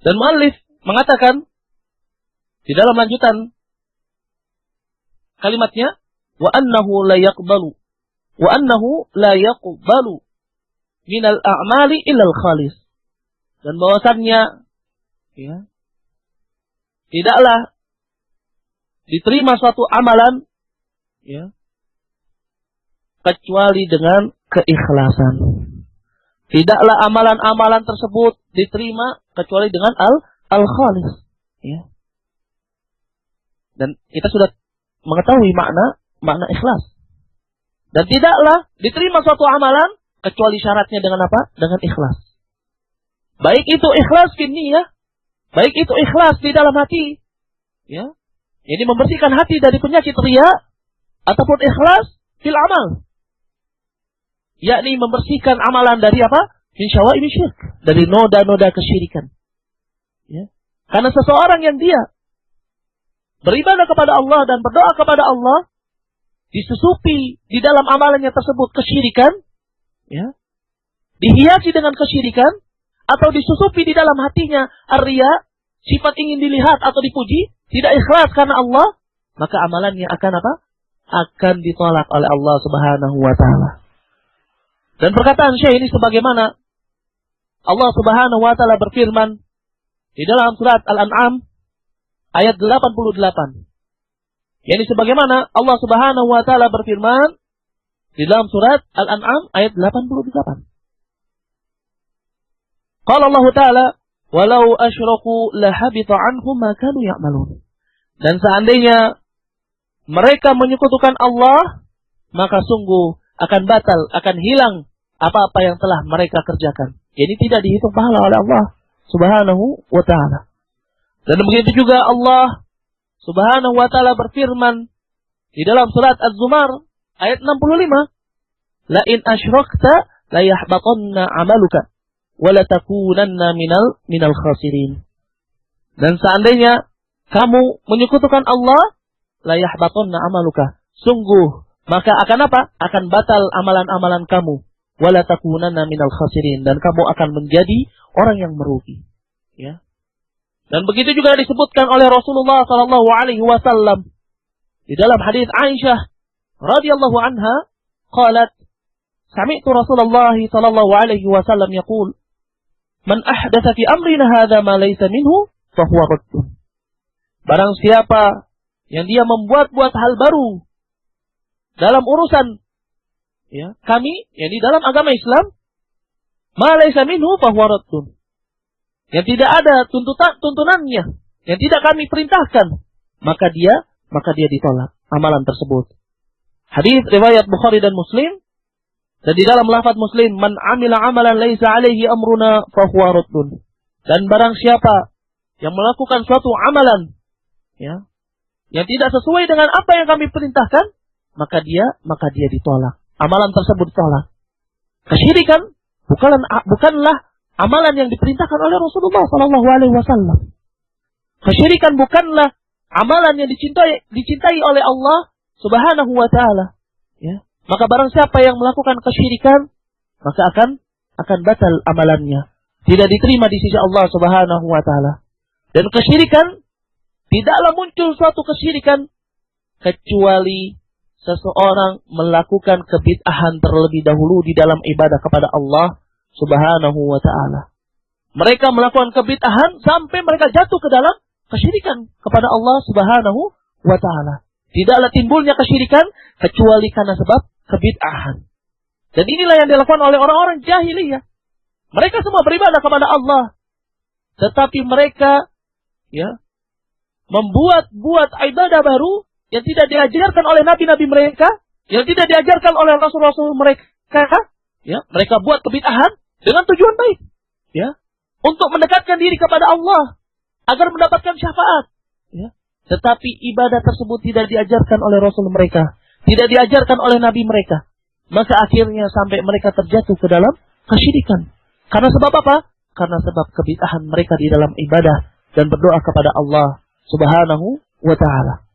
Dan muallif mengatakan di dalam lanjutan kalimatnya, wa annahu la yaqbalu minal a'mali illal khalis. Dan bahwasannya, ya, tidaklah diterima suatu amalan, ya, kecuali dengan keikhlasan. Tidaklah amalan-amalan tersebut diterima kecuali dengan al-khalis. Ya. Dan kita sudah mengetahui makna ikhlas. Dan tidaklah diterima suatu amalan kecuali syaratnya dengan apa? Dengan ikhlas. Baik itu ikhlas finniyah, baik itu ikhlas di dalam hati, ya. Jadi membersihkan hati dari penyakit riya, ataupun ikhlas fil amal, yakni membersihkan amalan dari apa? Min syawa'ib syirk, dari noda-noda kesyirikan. Ya. Karena seseorang yang dia beribadah kepada Allah dan berdoa kepada Allah, disusupi di dalam amalannya tersebut kesyirikan, ya, dihiasi dengan kesyirikan, atau disusupi di dalam hatinya ar-riya, sifat ingin dilihat atau dipuji, tidak ikhlas karena Allah, maka amalannya akan apa? Akan ditolak oleh Allah Subhanahu wa taala. Dan perkataan Syekh ini sebagaimana Allah Subhanahu wa taala berfirman di dalam surat Al-An'am ayat 88. Yani sebagaimana Allah Subhanahu wa taala berfirman di dalam surat Al-An'am ayat 88. Qala Allah taala, "Walau asyraku lahabita 'anhum ma kanu ya'malun." Dan seandainya mereka menyekutukan Allah, maka sungguh akan batal, akan hilang apa-apa yang telah mereka kerjakan. Jadi tidak dihitung pahala oleh Allah Subhanahu wa ta'ala. Dan begitu juga Allah Subhanahu wa ta'ala berfirman di dalam surat Az-Zumar ayat 65, "La in asyrakta la yahbatanna 'amaluka wa la takunanna minal khasirin." Dan seandainya kamu menyekutukan Allah, la yahbatanna 'amaluka, sungguh maka akan apa? Akan batal amalan-amalan kamu. Wala takunanna minal khasirin, dan kamu akan menjadi orang yang merugi. Ya. Dan begitu juga disebutkan oleh Rasulullah sallallahu alaihi wasallam di dalam hadis Aisyah radhiyallahu anha, qalat, sami'tu Rasulullah sallallahu alaihi wasallam yaqul, man ahdatsa fi amrina hadza ma laysa minhu fa huwa raddun. Barang siapa yang dia membuat-buat hal baru dalam urusan kami, yakni dalam agama Islam, ma laysa minhu fa huwa raddun. Yang tidak ada tuntunannya, yang tidak kami perintahkan, maka dia ditolak amalan tersebut. Hadis riwayat Bukhari dan Muslim, dan di dalam lafaz Muslim, man amila amalan laisa alaihi amruna fa huwa raddun. Dan barang siapa yang melakukan suatu amalan yang tidak sesuai dengan apa yang kami perintahkan, maka dia ditolak. Amalan tersebut ditolak. Kesyirikan bukanlah amalan yang diperintahkan oleh Rasulullah sallallahu alaihi wasallam. Kesyirikan bukanlah amalan yang dicintai oleh Allah Subhanahu wa taala. Maka barang siapa yang melakukan kesyirikan, maka akan batal amalannya. Tidak diterima di sisi Allah Subhanahu wa taala. Dan kesyirikan, tidaklah muncul suatu kesyirikan kecuali seseorang melakukan kebid'ahan terlebih dahulu di dalam ibadah kepada Allah Subhanahu wa ta'ala. Mereka melakukan kebid'ahan sampai mereka jatuh ke dalam kesyirikan kepada Allah Subhanahu wa ta'ala. Tidaklah timbulnya kesyirikan kecuali karena sebab kebid'ahan. Dan inilah yang dilakukan oleh orang-orang jahiliyah. Mereka semua beribadah kepada Allah, tetapi mereka membuat ibadah baru yang tidak diajarkan oleh nabi-nabi mereka, yang tidak diajarkan oleh rasul-rasul mereka. Mereka buat kebid'ahan dengan tujuan baik, untuk mendekatkan diri kepada Allah agar mendapatkan syafaat. Tetapi ibadah tersebut tidak diajarkan oleh rasul mereka, tidak diajarkan oleh nabi mereka. Maka akhirnya sampai mereka terjatuh ke dalam kesyirikan. Karena sebab apa? Karena sebab kebid'ahan mereka di dalam ibadah dan berdoa kepada Allah Subhanahu wa ta'ala.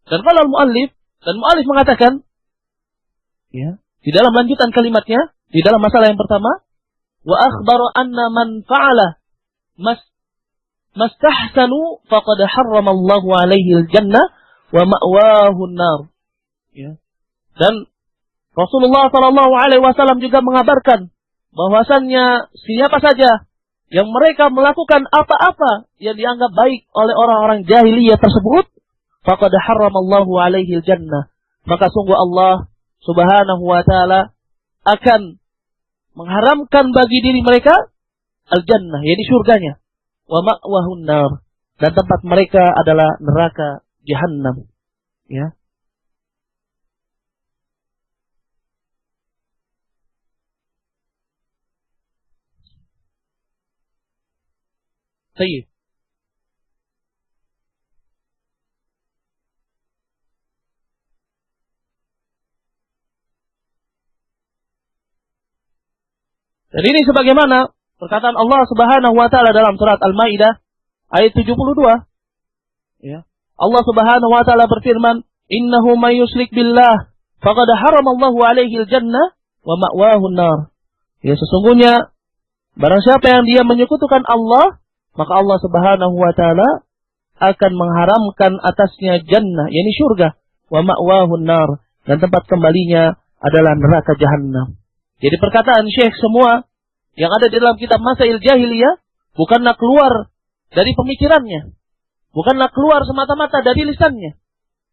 Dan kalau muallif mengatakan di dalam lanjutan kalimatnya, di dalam masalah yang pertama, wa akhbara anna man fa'ala mastahsanu faqad harrama Allahu alaihi al-jannah wa ma'wahu an-nar. Dan Rasulullah sallallahu alaihi wasallam juga mengabarkan bahwasannya siapa saja yang mereka melakukan apa-apa yang dianggap baik oleh orang-orang jahiliyah tersebut, faqad harramallahu alaihi al-jannah, maka sungguh Allah Subhanahu wa taala akan mengharamkan bagi diri mereka al-jannah, yaitu surganya, wa ma'wahun nar, dan tempat mereka adalah neraka Jahannam. Baik. Dan ini sebagaimana perkataan Allah Subhanahu wa taala dalam surat Al-Maidah ayat 72. Allah Subhanahu wa taala berfirman, "Innahu may yusyrik billah faqad haramallahu alaihi al-jannah wa ma'wahu an-nar." Sesungguhnya barang siapa yang dia menyekutukan Allah, maka Allah Subhanahu wa taala akan mengharamkan atasnya jannah, yakni surga, wa ma'wahu an-nar, dan tempat kembalinya adalah neraka Jahannam. Jadi perkataan Syekh semua yang ada di dalam kitab Masail Jahiliyah bukanlah keluar dari pemikirannya, bukanlah keluar semata-mata dari lisannya,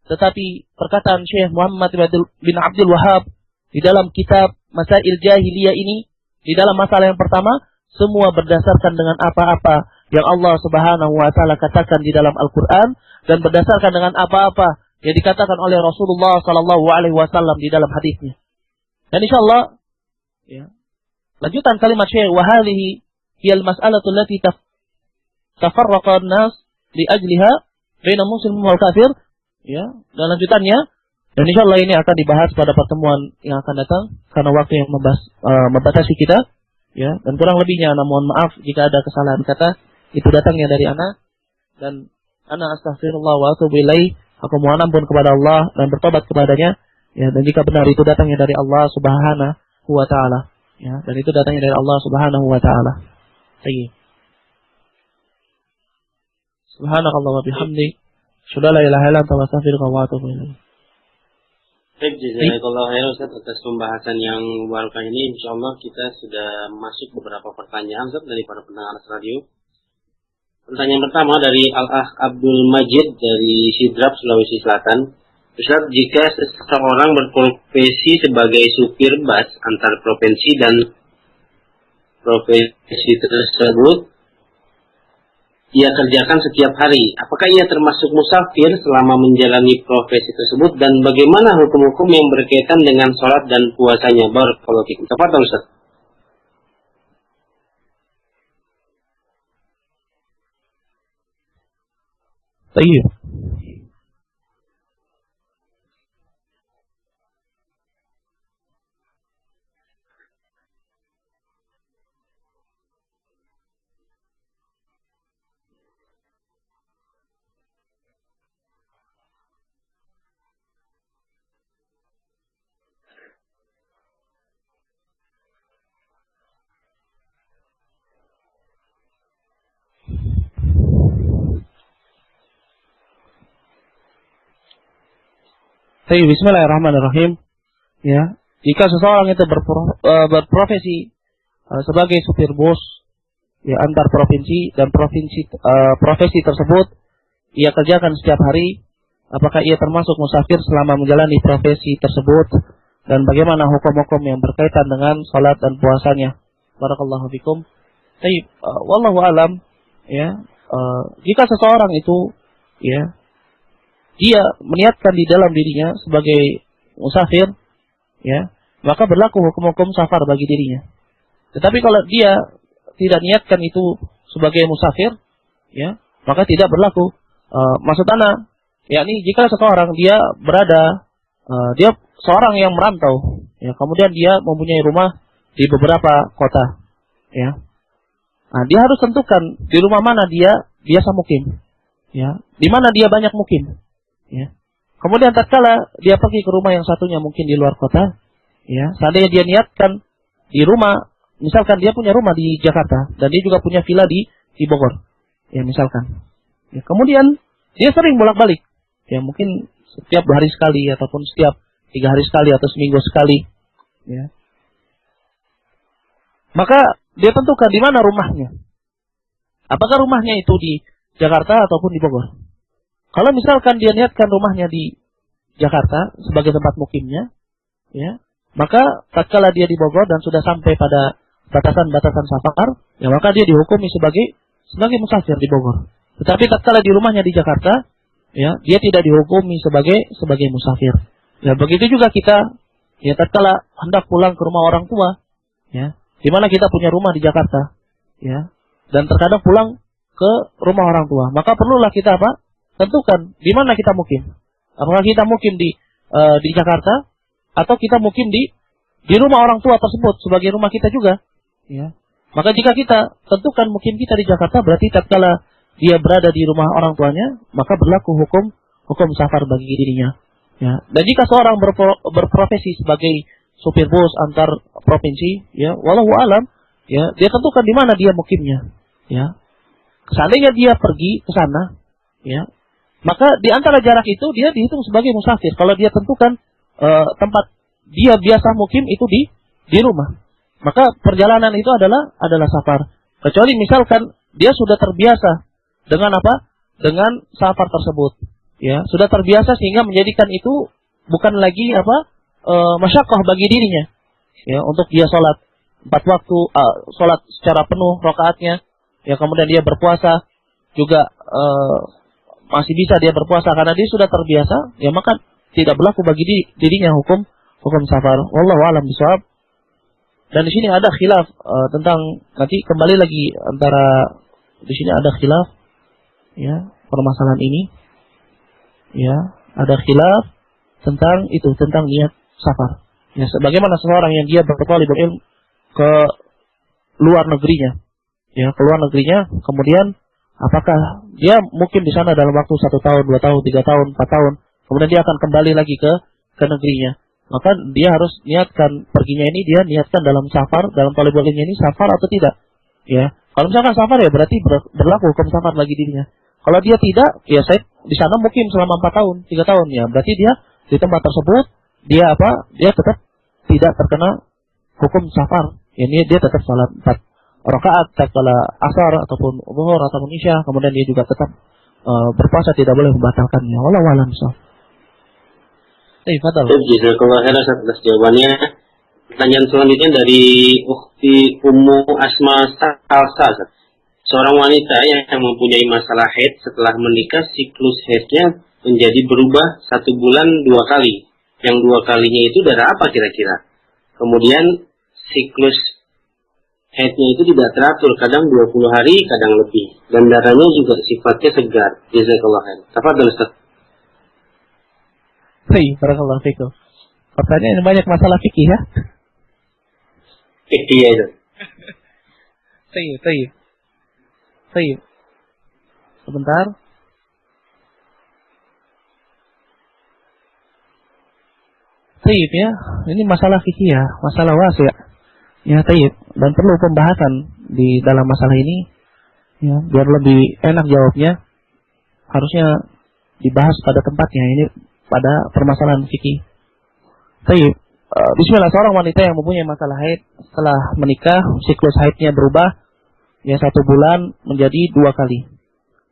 tetapi perkataan Syekh Muhammad bin Abdul Wahhab di dalam kitab Masail Jahiliyah ini, di dalam masalah yang pertama, semua berdasarkan dengan apa-apa yang Allah Subhanahu wa taala katakan di dalam Al-Qur'an, dan berdasarkan dengan apa-apa yang dikatakan oleh Rasulullah sallallahu alaihi wasallam di dalam hadisnya. Dan insyaallah lanjutan kalimat Syekh, wa hadhihi hiyal mas'alatu allati tafarraqa an-nas li ajliha baina muslim wal kafir. Dan lanjutannya, dan insyaallah ini akan dibahas pada pertemuan yang akan datang karena waktu yang membatasi kita. Dan kurang lebihnya mohon maaf jika ada kesalahan kata, itu datangnya dari ana, dan ana astaghfirullah wa atubu ilaih. Aku mohon ampun kepada Allah dan bertobat kepadanya, Ya, dan jika benar itu datangnya dari Allah Subhanahu wa taala, ya, dan itu datangnya dari Allah Subhanahu wa taala. Baik. Subhanakallah wa bihamdik, asyhadu an la ilaha illa anta astaghfiruka wa atubu ilaik. Baik, jazakallahu khairan Ustaz atas pembahasan yang barusan ini. Insyaallah kita sudah masuk beberapa pertanyaan Ustaz dari para pendengar radio. Pertanyaan pertama dari Al-Akh Abdul Majid dari Sidrap, Sulawesi Selatan. Ustaz, jika seseorang berprofesi sebagai supir bus antar provinsi dan profesi tersebut ia kerjakan setiap hari, apakah ia termasuk musafir selama menjalani profesi tersebut, dan bagaimana hukum-hukum yang berkaitan dengan sholat dan puasanya? Barakallahu fikum. Tafadhal Ustaz. Baik. Baik, bismillahirrahmanirrahim. Ya, jika seseorang itu berprofesi sebagai supir bus, ya, antar provinsi dan profesi tersebut ia kerjakan setiap hari, apakah ia termasuk musafir selama menjalani profesi tersebut, dan bagaimana hukum-hukum yang berkaitan dengan salat dan puasanya? Barakallahu fikum. Baik, wallahu alam, ya, jika seseorang itu, ya, dia meniatkan di dalam dirinya sebagai musafir, ya, maka berlaku hukum-hukum safar bagi dirinya. Tetapi kalau dia tidak niatkan itu sebagai musafir, ya, maka tidak berlaku. Maksud ana, yakni jika seseorang dia berada, dia seorang yang merantau, ya, kemudian dia mempunyai rumah di beberapa kota, ya, nah, dia harus tentukan di rumah mana dia biasa mukim, ya, di mana dia banyak mukim. Ya. Kemudian tatkala dia pergi ke rumah yang satunya mungkin di luar kota, ya, seandainya dia niatkan di rumah, misalkan dia punya rumah di Jakarta dan dia juga punya villa di Bogor, ya, misalkan. Ya, kemudian dia sering bolak-balik, ya, mungkin setiap 2 hari sekali ataupun setiap 3 hari sekali atau seminggu sekali, ya. Maka dia tentukan di mana rumahnya. Apakah rumahnya itu di Jakarta ataupun di Bogor? Kalau misalkan dia niatkan rumahnya di Jakarta sebagai tempat mukimnya, ya, maka tatkala dia di Bogor dan sudah sampai pada batasan-batasan safar, ya, maka dia dihukumi sebagai musafir di Bogor. Tetapi tatkala di rumahnya di Jakarta, ya, dia tidak dihukumi sebagai musafir. Ya, begitu juga kita, ya, tatkala hendak pulang ke rumah orang tua, ya, di mana kita punya rumah di Jakarta, ya, dan terkadang pulang ke rumah orang tua, maka perlulah kita apa? Tentukan di mana kita mukim. Apakah kita mukim di Jakarta atau kita mukim di rumah orang tua tersebut sebagai rumah kita juga, ya. Maka jika kita tentukan mukim kita di Jakarta, berarti tatkala dia berada di rumah orang tuanya, maka berlaku hukum safar bagi dirinya, ya. Dan jika seorang berprofesi sebagai supir bus antar provinsi, ya, wallahu alam, ya, dia tentukan di mana dia mukimnya, ya. Seandainya dia pergi ke sana, ya, maka di antara jarak itu dia dihitung sebagai musafir. Kalau dia tentukan tempat dia biasa mukim itu di rumah, maka perjalanan itu adalah safar. Kecuali misalkan dia sudah terbiasa dengan apa? Dengan safar tersebut, ya, sudah terbiasa sehingga menjadikan itu bukan lagi apa? Masyaqqah bagi dirinya, ya, untuk dia sholat 4 waktu, sholat secara penuh rakaatnya, ya, kemudian dia berpuasa juga masih bisa dia berpuasa karena dia sudah terbiasa, ya, maka tidak berlaku bagi dirinya hukum safar. Wallahu a'lam bishawab. Dan di sini ada khilaf tentang, nanti kembali lagi antara, di sini ada khilaf, ya, permasalahan ini, ya, ada khilaf tentang niat safar. Ya, sebagaimana seorang yang dia bertolib ilmu ke luar negerinya, ya, ke luar negerinya, kemudian apakah dia mungkin di sana dalam waktu 1 tahun, 2 tahun, 3 tahun, 4 tahun, kemudian dia akan kembali lagi ke ke negerinya, maka dia harus niatkan perginya ini, dia niatkan dalam safar, dalam thalibul ilminya ini safar atau tidak. Ya, kalau misalkan safar ya berarti berlaku hukum safar bagi dirinya. Kalau dia tidak, ya saya di sana mukim selama 4 tahun, 3 tahun ya. Berarti dia di tempat tersebut dia apa? Dia tetap tidak terkena hukum safar. Ini dia tetap salat 4 rakaat tatkala asar ataupun zuhur ataupun isya, kemudian dia juga tetap berpuasa, tidak boleh membatalkannya. Wallahu a'lam bishawab. Fadal. Jazakallahu khairan atas jawabannya. Pertanyaan selanjutnya dari Ukhti Ummu Asma Salsa. Seorang wanita yang mempunyai masalah haid setelah menikah, siklus haidnya menjadi berubah 1 bulan 2 kali. Yang 2 kalinya itu darah apa kira-kira? Kemudian siklus haidnya itu tidak teratur, kadang 20 hari, kadang lebih. Dan darahnya juga sifatnya segar. Jazakallahu khairan. Tafadhol Ustaz. Barakallahu fikum. Pertanyaan ini banyak masalah fikih ya. Iya itu. Baik. Sebentar. Baik ya. Ini masalah fikih ya, masalah wasi'. Ya, baik. Dan perlu pembahasan di dalam masalah ini. Ya, biar lebih enak jawabnya. Harusnya dibahas pada tempatnya, ini pada permasalahan fikih. Baik. Bismillah, seorang wanita yang mempunyai masalah haid setelah menikah, siklus haidnya berubah, ya 1 bulan menjadi 2 kali.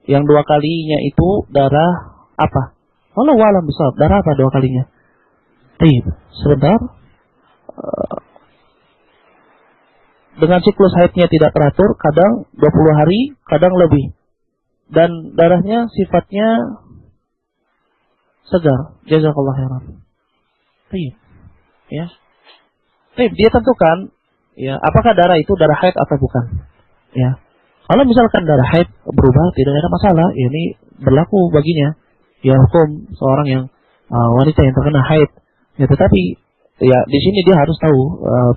Yang 2 kalinya itu darah apa? Wallahu a'lam bishawab. Darah apa 2 kalinya? Baik, sebentar. Dengan siklus haidnya tidak teratur, kadang 20 hari, kadang lebih. Dan darahnya sifatnya segar. Jazakallahu khairan. Baik. Ya. Baik, dia tentukan ya, apakah darah itu darah haid atau bukan. Ya. Kalau misalkan darah haid berubah, tidak ada masalah, ya, ini berlaku baginya ya hukum seorang yang wanita yang terkena haid. Ya, tetapi ya di sini dia harus tahu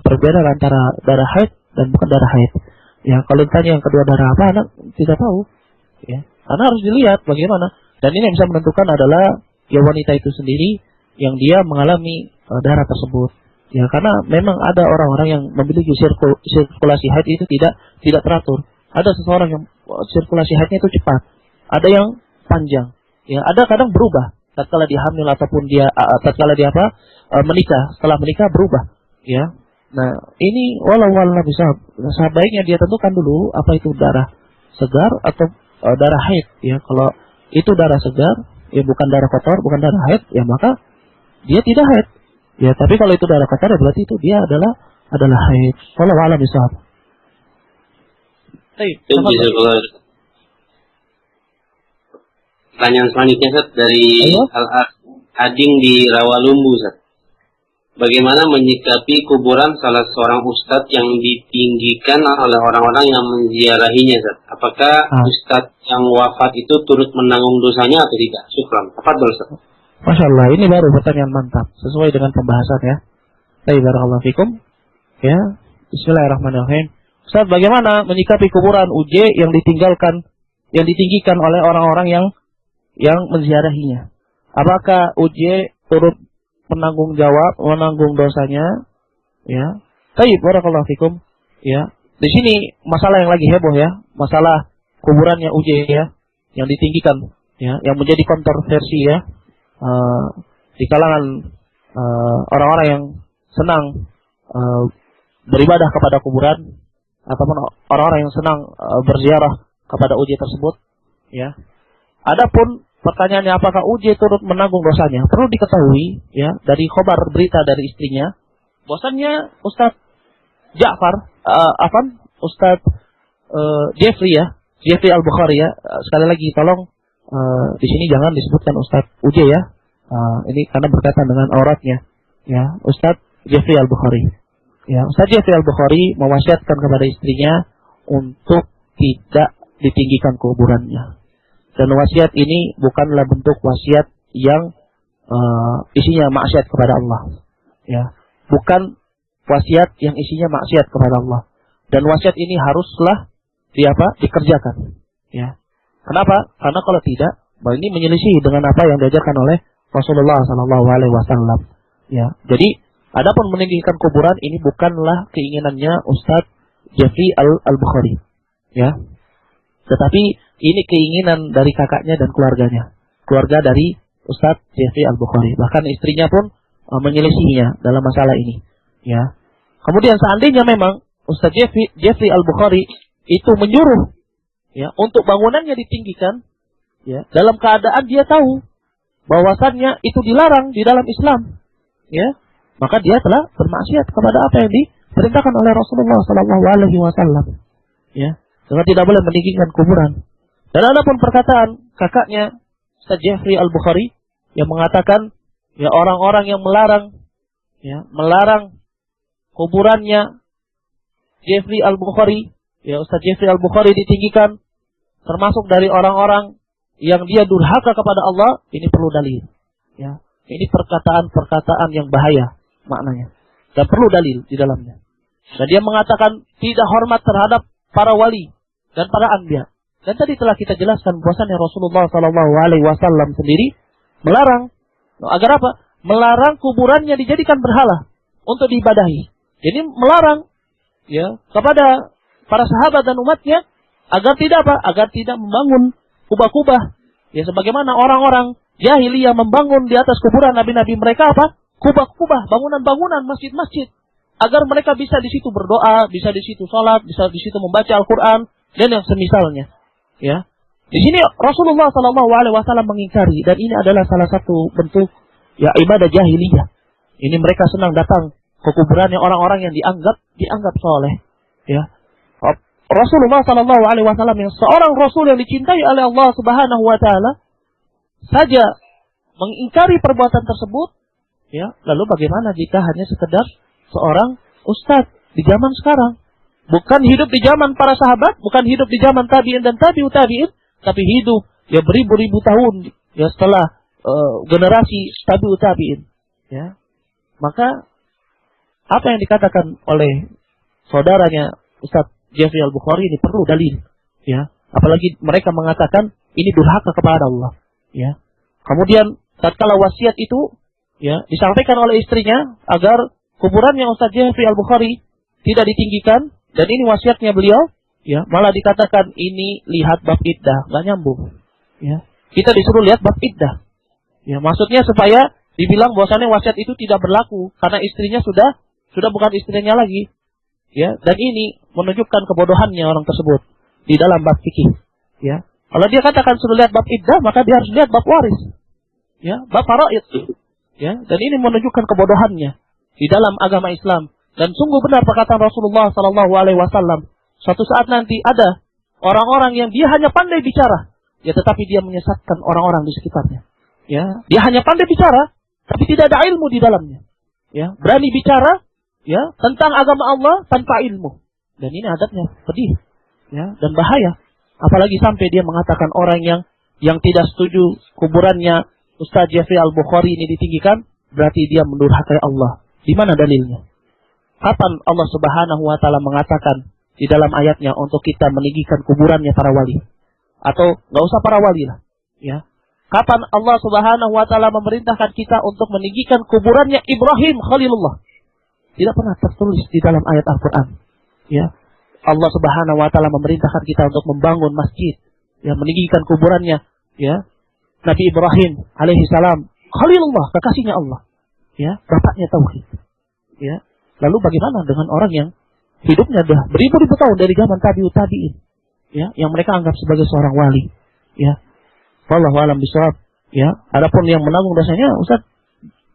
perbedaan antara darah haid dan bukan darah haid. Ya, kalau ditanya yang kedua darah apa, anak tidak tahu. Ya, karena harus dilihat bagaimana. Dan ini yang bisa menentukan adalah ya wanita itu sendiri yang dia mengalami darah tersebut. Ya, karena memang ada orang-orang yang memiliki sirkulasi haid itu tidak teratur. Ada seseorang yang sirkulasi haidnya itu cepat, ada yang panjang. Ya, ada kadang berubah tatkala dia hamil ataupun dia tatkala dia menikah, setelah menikah berubah. Ya. Nah, ini walau bisa sebaiknya dia tentukan dulu apa itu darah segar atau darah haid. Ya, kalau itu darah segar, ya bukan darah kotor, bukan darah haid, ya maka dia tidak haid. Ya, tapi kalau itu darah kotor, berarti itu dia adalah haid. Wallahu a'lam bishawab. Pertanyaan selanjutnya Ustaz dari Al-Ading di Rawalumbu Ustaz. Bagaimana menyikapi kuburan salah seorang ustadz yang ditinggikan oleh orang-orang yang menziarahinya Ustaz? Apakah ustadz yang wafat itu turut menanggung dosanya atau tidak? Syukran. Tafadhol Ustaz. Masya Allah, ini baru pertanyaan mantap sesuai dengan pembahasan ya. Barakallahu fikum. Ya, Bismillahirrahmanirrahim. Ustaz, bagaimana menyikapi kuburan UJ yang ditinggikan oleh orang-orang yang menziarahinya? Apakah UJ turut menanggung dosanya? Ya. Baik, barakallahu fikum. Ya. Di sini masalah yang lagi heboh ya, masalah kuburannya UJ ya, yang ditinggikan ya, yang menjadi kontroversi ya. Di kalangan orang-orang yang senang beribadah kepada kuburan ataupun orang-orang yang senang berziarah kepada uji tersebut ya. Adapun pertanyaannya apakah uji turut menanggung dosanya, perlu diketahui ya dari khabar berita dari istrinya bahwasannya Ustadz Ja'far Ustadz Jeffrey Al-Bukhari ya, sekali lagi tolong di sini jangan disebutkan Ustadz Uje ya. Ini karena berkaitan dengan auratnya. Ya, Ustadz Jeffrey Al-Bukhari. Ya, Ustadz Jeffrey Al-Bukhari mewasiatkan kepada istrinya untuk tidak ditinggikan kuburannya. Dan wasiat ini bukanlah bentuk wasiat yang isinya maksiat kepada Allah. Ya, bukan wasiat yang isinya maksiat kepada Allah. Dan wasiat ini haruslah dikerjakan. Ya. Kenapa? Karena kalau tidak, ini menyelisih dengan apa yang diajarkan oleh Rasulullah Sallallahu Alaihi Wasallam. Ya, jadi adapun meninggikan kuburan ini bukanlah keinginannya Ustadz Jeffrey Al-Bukhari. Ya. Tetapi ini keinginan dari kakaknya dan keluarganya. Keluarga dari Ustadz Jeffrey Al-Bukhari. Bahkan istrinya pun menyelisihinya dalam masalah ini. Ya. Kemudian seandainya memang Ustadz Jeffrey Al-Bukhari itu menyuruh ya untuk bangunannya ditinggikan, ya, dalam keadaan dia tahu bahwasannya itu dilarang di dalam Islam, ya, maka dia telah bermaksiat kepada apa yang diperintahkan oleh Rasulullah SAW, ya, karena tidak boleh meninggikan kuburan. Dan ada pun perkataan kakaknya Ustaz Jeffrey Al-Bukhari yang mengatakan, ya, orang-orang yang melarang kuburannya Jeffrey Al-Bukhari, ya, Ustaz Jeffrey Al-Bukhari ditinggikan, termasuk dari orang-orang yang dia durhaka kepada Allah, ini perlu dalil. Ya, ini perkataan-perkataan yang bahaya maknanya. Dan perlu dalil di dalamnya. Dan dia mengatakan tidak hormat terhadap para wali dan para anbiya. Dan tadi telah kita jelaskan bahwasannya Rasulullah SAW sendiri melarang. Agar apa? Melarang kuburannya dijadikan berhala untuk diibadahi. Jadi melarang, ya, kepada para sahabat dan umatnya agar tidak apa? Agar tidak membangun kubah-kubah. Ya, sebagaimana orang-orang jahiliyah membangun di atas kuburan nabi-nabi mereka apa? Kubah-kubah, bangunan-bangunan, masjid-masjid. Agar mereka bisa di situ berdoa, bisa di situ sholat, bisa di situ membaca Al-Quran, dan yang semisalnya. Ya, di sini Rasulullah SAW mengingkari, dan ini adalah salah satu bentuk ya ibadah jahiliyah. Ini mereka senang datang ke kuburannya orang-orang yang dianggap soleh. Ya, Rasulullah SAW yang seorang Rasul yang dicintai oleh Allah Subhanahu Wa Taala saja mengingkari perbuatan tersebut, ya, lalu bagaimana jika hanya sekedar seorang ustadz di zaman sekarang, bukan hidup di zaman para sahabat, bukan hidup di zaman tabi'in dan tabi'ut tabi'in, tapi hidup ya beribu-ribu tahun ya setelah generasi tabi'ut tabi'in, ya, maka apa yang dikatakan oleh saudaranya Ustadz Jeffrey Al-Bukhari ini perlu dalil, ya. Apalagi mereka mengatakan ini durhaka kepada Allah, ya. Kemudian tatkala wasiat itu, ya, disampaikan oleh istrinya agar kuburannya Ustaz Jeffrey Al-Bukhari tidak ditinggikan, dan ini wasiatnya beliau, ya, malah dikatakan ini lihat bab iddah, nggak nyambung, ya. Kita disuruh lihat bab iddah, ya, maksudnya supaya dibilang bahwasannya wasiat itu tidak berlaku karena istrinya sudah bukan istrinya lagi. Ya, dan ini menunjukkan kebodohannya orang tersebut di dalam bab fikih. Ya, kalau dia katakan suruh lihat bab iddah, maka dia harus lihat bab waris. Ya, bab faraid. Ya, dan ini menunjukkan kebodohannya di dalam agama Islam. Dan sungguh benar perkataan Rasulullah SAW. Suatu saat nanti ada orang-orang yang dia hanya pandai bicara, ya, tetapi dia menyesatkan orang-orang di sekitarnya. Ya, dia hanya pandai bicara, tapi tidak ada ilmu di dalamnya. Ya, berani bicara, ya, tentang agama Allah tanpa ilmu. Dan ini adabnya pedih, ya, dan bahaya. Apalagi sampai dia mengatakan orang yang tidak setuju kuburannya Ustaz Jeffrey Al-Bukhari ini ditinggikan, berarti dia mendurhakai Allah. Di mana dalilnya? Kapan Allah Subhanahu Wa Taala mengatakan di dalam ayatnya untuk kita meninggikan kuburannya para wali? Atau nggak usah para wali lah, ya. Kapan Allah Subhanahu Wa Taala memerintahkan kita untuk meninggikan kuburannya Ibrahim Khalilullah? Tidak pernah tertulis di dalam ayat Al-Quran. Ya, Allah Subhanahu Wa Taala memerintahkan kita untuk membangun masjid, ya, meninggikan kuburannya, ya, Nabi Ibrahim alaihi salam, Khalilullah, kekasihnya Allah, ya, bapaknya tauhid. Ya, lalu bagaimana dengan orang yang hidupnya dah beribu-ribu tahun dari zaman tabi'ut tabi'in, ya, yang mereka anggap sebagai seorang wali, ya. Wallahu a'lam bishawab. Ya, adapun yang menanggung dosanya Ustaz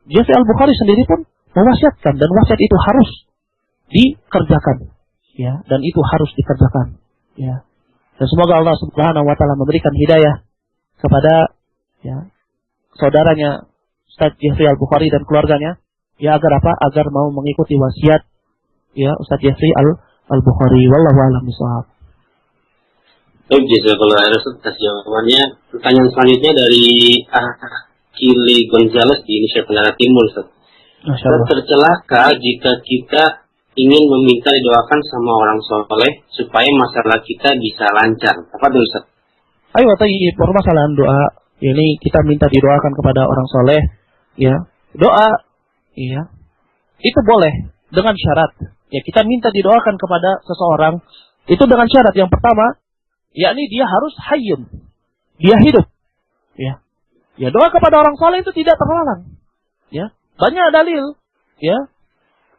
Jeffrey Al-Bukhari sendiri pun mewasiatkan, dan wasiat itu harus dikerjakan, ya, dan itu harus dikerjakan, ya. Dan semoga Allah Subhanahu Wa Taala memberikan hidayah kepada, ya, saudaranya Ustaz Jeffrey Al-Bukhari dan keluarganya, ya, agar apa? Agar mau mengikuti wasiat, ya, Ustaz Jeffrey Al-Bukhari. Wallahu a'lam bishawab. Baik, jazakallahu khairan atas jawabannya. Pertanyaan selanjutnya dari Akili Gonzales di Indonesia Tenggara Timur, Ustaz. Tercelaka jika kita ingin meminta didoakan sama orang soleh supaya masalah kita bisa lancar. Apa dulu, Ustaz? Ayo, tadi permasalahan doa ini kita minta didoakan kepada orang soleh, ya. Doa Iya. Itu boleh dengan syarat. Ya, kita minta didoakan kepada seseorang itu dengan syarat yang pertama, yakni dia harus hayyun. Dia hidup. Ya. Ya, doa kepada orang saleh itu tidak terlarang. Ya. Banyak dalil, ya.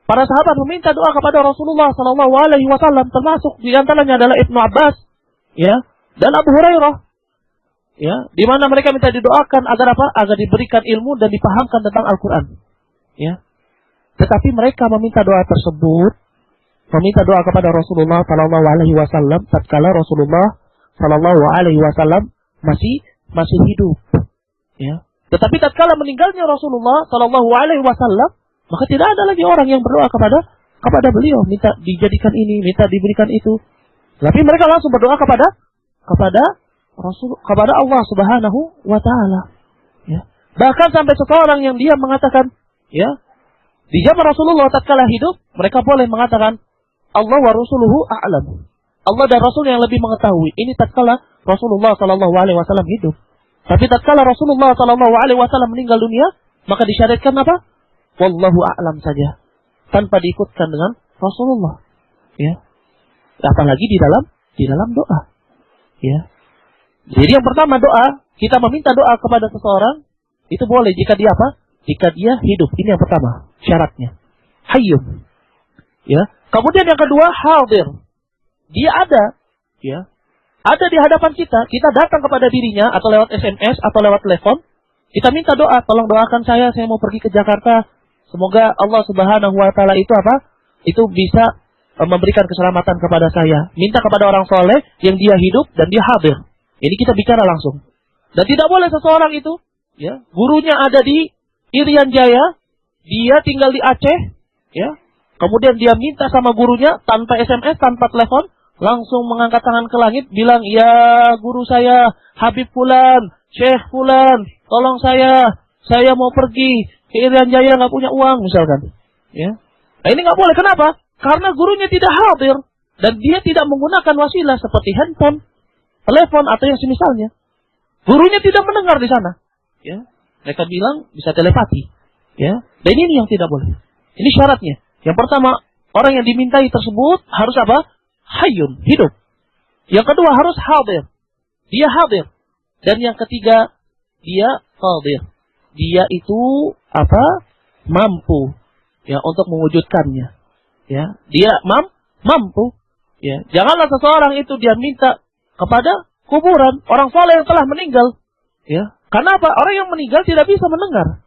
Para sahabat meminta doa kepada Rasulullah sallallahu alaihi wasallam, termasuk di antaranya adalah Ibnu Abbas, ya, dan Abu Hurairah. Ya, di mana mereka minta didoakan agar apa? Agar diberikan ilmu dan dipahamkan tentang Al-Qur'an. Ya. Tetapi mereka meminta doa tersebut, meminta doa kepada Rasulullah sallallahu alaihi wasallam tatkala Rasulullah sallallahu alaihi wasallam masih hidup. Ya. Tetapi tatkala meninggalnya Rasulullah sallallahu alaihi wasallam, maka tidak ada lagi orang yang berdoa kepada beliau, minta dijadikan ini, minta diberikan itu. Tapi mereka langsung berdoa kepada Allah Subhanahu wa taala. Ya. Bahkan sampai seseorang yang dia mengatakan, ya, di zaman Rasulullah tatkala hidup, mereka boleh mengatakan Allah wa rasuluhu a'lam. Allah dan Rasul yang lebih mengetahui. Ini tatkala Rasulullah sallallahu alaihi wasallam hidup. Tapi tatkala Rasulullah sallallahu alaihi wasallam meninggal dunia, maka disyariatkan apa? Wallahu a'lam saja, tanpa diikutkan dengan Rasulullah. Ya. Apalagi di dalam doa. Ya. Jadi yang pertama doa, kita meminta doa kepada seseorang itu boleh jika dia apa? Jika dia hidup. Ini yang pertama, syaratnya. Hayyun. Ya. Kemudian yang kedua, hadir. Dia ada, ya. Ada di hadapan kita datang kepada dirinya atau lewat SMS atau lewat telepon, kita minta doa, tolong doakan saya mau pergi ke Jakarta. Semoga Allah Subhanahu wa taala itu apa? Itu bisa memberikan keselamatan kepada saya. Minta kepada orang soleh yang dia hidup dan dia hadir. Ini kita bicara langsung. Dan tidak boleh seseorang itu, ya, gurunya ada di Irian Jaya, dia tinggal di Aceh, ya. Kemudian dia minta sama gurunya tanpa SMS, tanpa telepon, langsung mengangkat tangan ke langit, bilang, ya guru saya, Habib Fulan, Syekh Fulan, tolong saya mau pergi ke Irian Jaya, nggak punya uang, misalkan. Ya. Nah, ini nggak boleh. Kenapa? Karena gurunya tidak hadir dan dia tidak menggunakan wasilah seperti handphone, telepon atau yang semisalnya. Gurunya tidak mendengar di sana. Ya. Mereka bilang bisa telepati. Ya. Dan ini yang tidak boleh. Ini syaratnya. Yang pertama, orang yang dimintai tersebut harus apa? Hayyun, hidup. Yang kedua harus hadir. Dia hadir. Dan yang ketiga, dia hadir. Dia itu apa? Mampu, ya, untuk mewujudkannya. Ya, dia mampu. Ya, janganlah seseorang itu dia minta kepada kuburan orang soleh yang telah meninggal. Ya, karena apa? Orang yang meninggal tidak bisa mendengar.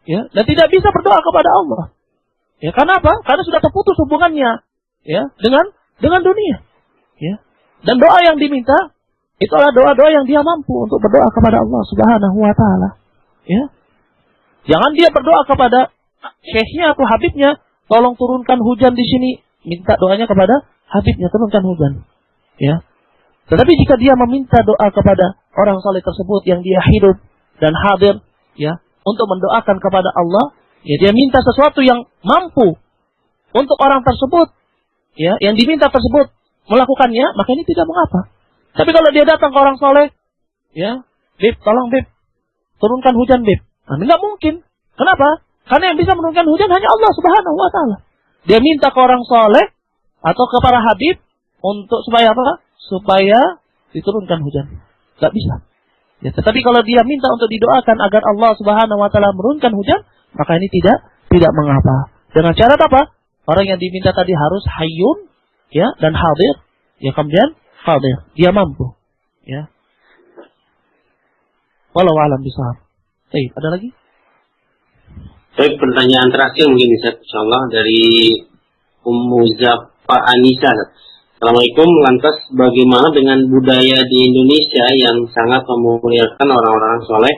Ya, dan tidak bisa berdoa kepada Allah. Ya, karena apa? Karena sudah terputus hubungannya, ya, dengan dunia. Ya. Dan doa yang diminta itu adalah doa-doa yang dia mampu untuk berdoa kepada Allah Subhanahu wa taala. Ya. Jangan dia berdoa kepada syekhnya atau habibnya, tolong turunkan hujan di sini. Minta doanya kepada habibnya, turunkan hujan. Ya. Tetapi jika dia meminta doa kepada orang saleh tersebut yang dia hidup dan hadir, ya, untuk mendoakan kepada Allah, ya, dia minta sesuatu yang mampu untuk orang tersebut, ya, yang diminta tersebut melakukannya, maka ini tidak mengapa. Tapi kalau dia datang ke orang saleh, ya, Bib, tolong Bib, turunkan hujan Bib. Nah, nggak mungkin. Kenapa? Karena yang bisa menurunkan hujan hanya Allah Subhanahu wa taala. Dia minta ke orang soleh atau ke para habib untuk supaya apa? Supaya diturunkan hujan. Nggak bisa. Ya, tetapi kalau dia minta untuk didoakan agar Allah Subhanahu wa taala menurunkan hujan, maka ini tidak mengapa. Dengan syarat apa? Orang yang diminta tadi harus hayyun, ya, dan hadir. Ya, kemudian hadir. Dia mampu. Ya. Wallahu a'lam bishawab. Baik, ada lagi? Baik, pertanyaan terakhir mungkin insyaallah dari Ummu Zafa Anisa. Assalamualaikum. Lantas bagaimana dengan budaya di Indonesia yang sangat memuliakan orang-orang soleh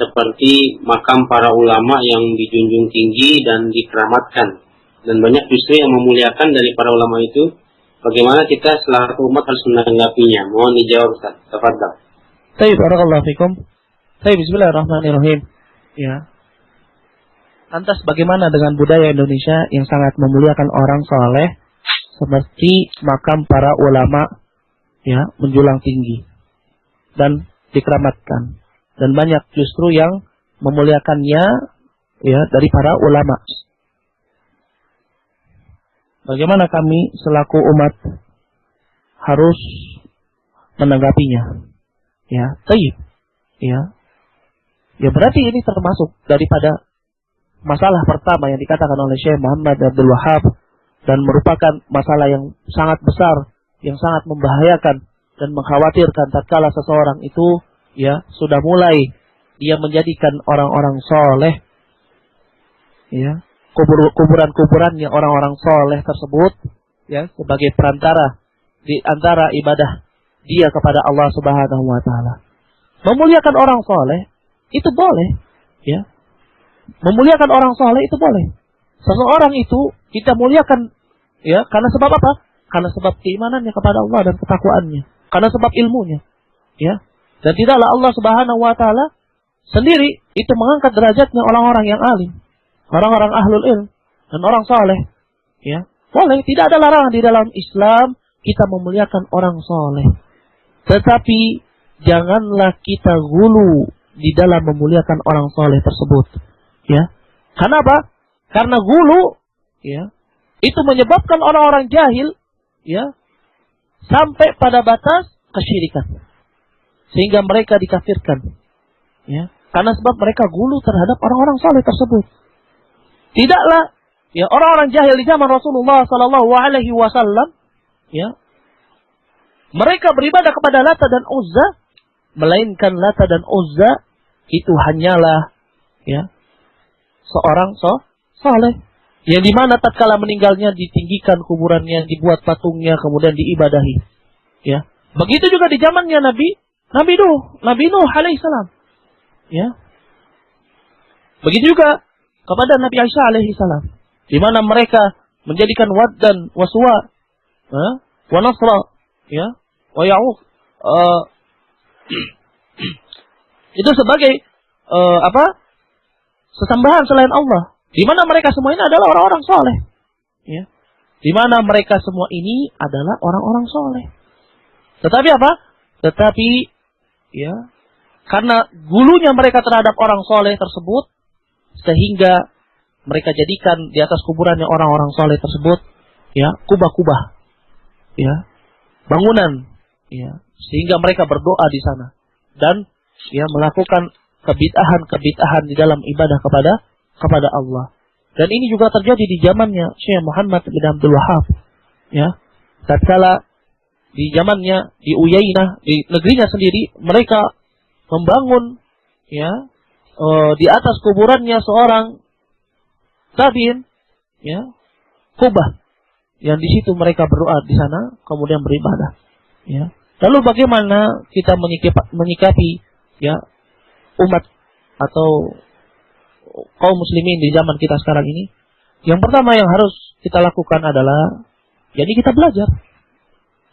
seperti makam para ulama yang dijunjung tinggi dan dikeramatkan, dan banyak justru yang memuliakan dari para ulama itu? Bagaimana kita selaku umat harus menanggapinya? Mohon dijawab, Ustaz. Tafadhal. Baik, barakallahu fikum. Baik, bismillahirrahmanirrahim. Ya. Lantas bagaimana dengan budaya Indonesia yang sangat memuliakan orang soleh seperti makam para ulama, ya, menjulang tinggi dan dikeramatkan, dan banyak justru yang memuliakannya ya dari para ulama. Bagaimana kami selaku umat harus menanggapinya? Ya, tayyib. Ya. Ya berarti ini termasuk daripada masalah pertama yang dikatakan oleh Syekh Muhammad Abdul Wahhab dan merupakan masalah yang sangat besar, yang sangat membahayakan dan mengkhawatirkan tatkala seseorang itu ya sudah mulai dia menjadikan orang-orang soleh, ya kuburan-kuburannya orang-orang soleh tersebut ya sebagai perantara di antara ibadah dia kepada Allah Subhanahu wa taala. Memuliakan orang soleh itu boleh, ya. Memuliakan orang soleh itu boleh. Seseorang itu kita muliakan, ya, karena sebab apa? Karena sebab keimanannya kepada Allah dan ketakwaannya, karena sebab ilmunya, ya. Dan tidaklah Allah Subhanahu wa taala sendiri itu mengangkat derajatnya orang-orang yang alim, orang-orang ahlul ilm dan orang soleh, ya. Boleh, tidak ada larangan di dalam Islam kita memuliakan orang soleh. Tetapi janganlah kita gulu di dalam memuliakan orang soleh tersebut, ya. Karena apa? Karena gulu, ya, itu menyebabkan orang-orang jahil, ya, sampai pada batas kesyirikan, sehingga mereka dikafirkan, ya. Karena sebab mereka gulu terhadap orang-orang soleh tersebut. Tidaklah, ya, orang-orang jahil di zaman Rasulullah Sallallahu Alaihi Wasallam, ya, mereka beribadah kepada Lata dan Uzza, melainkan Lata dan Uzza itu hanyalah, ya, seorang soleh yang dimana tatkala meninggalnya ditinggikan kuburannya, dibuat patungnya, kemudian diibadahi, ya. Begitu juga di zamannya Nabi Nuh alaihissalam, ya. Begitu juga kepada Nabi Isa alaihissalam, di mana mereka menjadikan Wad dan Waswa, wa Nasra, ya, wa Ya'uq, itu sebagai sesembahan selain Allah, di mana mereka semua ini adalah orang-orang soleh, ya, di mana mereka semua ini adalah orang-orang soleh. Tetapi apa? Tetapi, ya, karena gulunya mereka terhadap orang soleh tersebut, sehingga mereka jadikan di atas kuburannya orang-orang soleh tersebut, ya, kubah-kubah, ya, bangunan, ya, sehingga mereka berdoa di sana dan, ya, melakukan kebid'ahan di dalam ibadah kepada Allah. Dan ini juga terjadi di zamannya Syekh Muhammad bin Abdul Wahhab, ya. Tatkala di zamannya di Uyainah, di negerinya sendiri, mereka membangun, ya, di atas kuburannya seorang tabi'in, ya, kubah, yang di situ mereka berdoa di sana, kemudian beribadah, ya. Lalu bagaimana kita menyikapi, ya, umat atau kaum muslimin di zaman kita sekarang ini? Yang pertama yang harus kita lakukan adalah, jadi kita belajar.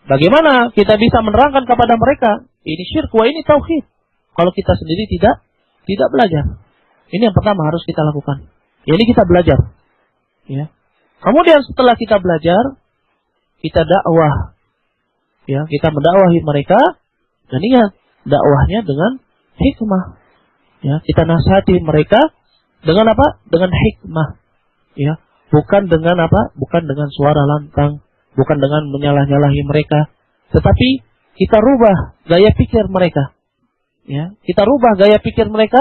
Bagaimana kita bisa menerangkan kepada mereka ini syirk, wah ini tauhid, kalau kita sendiri tidak belajar. Ini yang pertama harus kita lakukan. Jadi kita belajar, ya. Kemudian setelah kita belajar, kita dakwah, ya, kita mendakwahi mereka, dan ingat dakwahnya dengan hikmah, ya, kita nasihati mereka dengan apa? Dengan hikmah, ya, bukan dengan apa? Bukan dengan suara lantang, bukan dengan menyalah-nyalahi mereka, tetapi kita rubah gaya pikir mereka, ya, kita rubah gaya pikir mereka,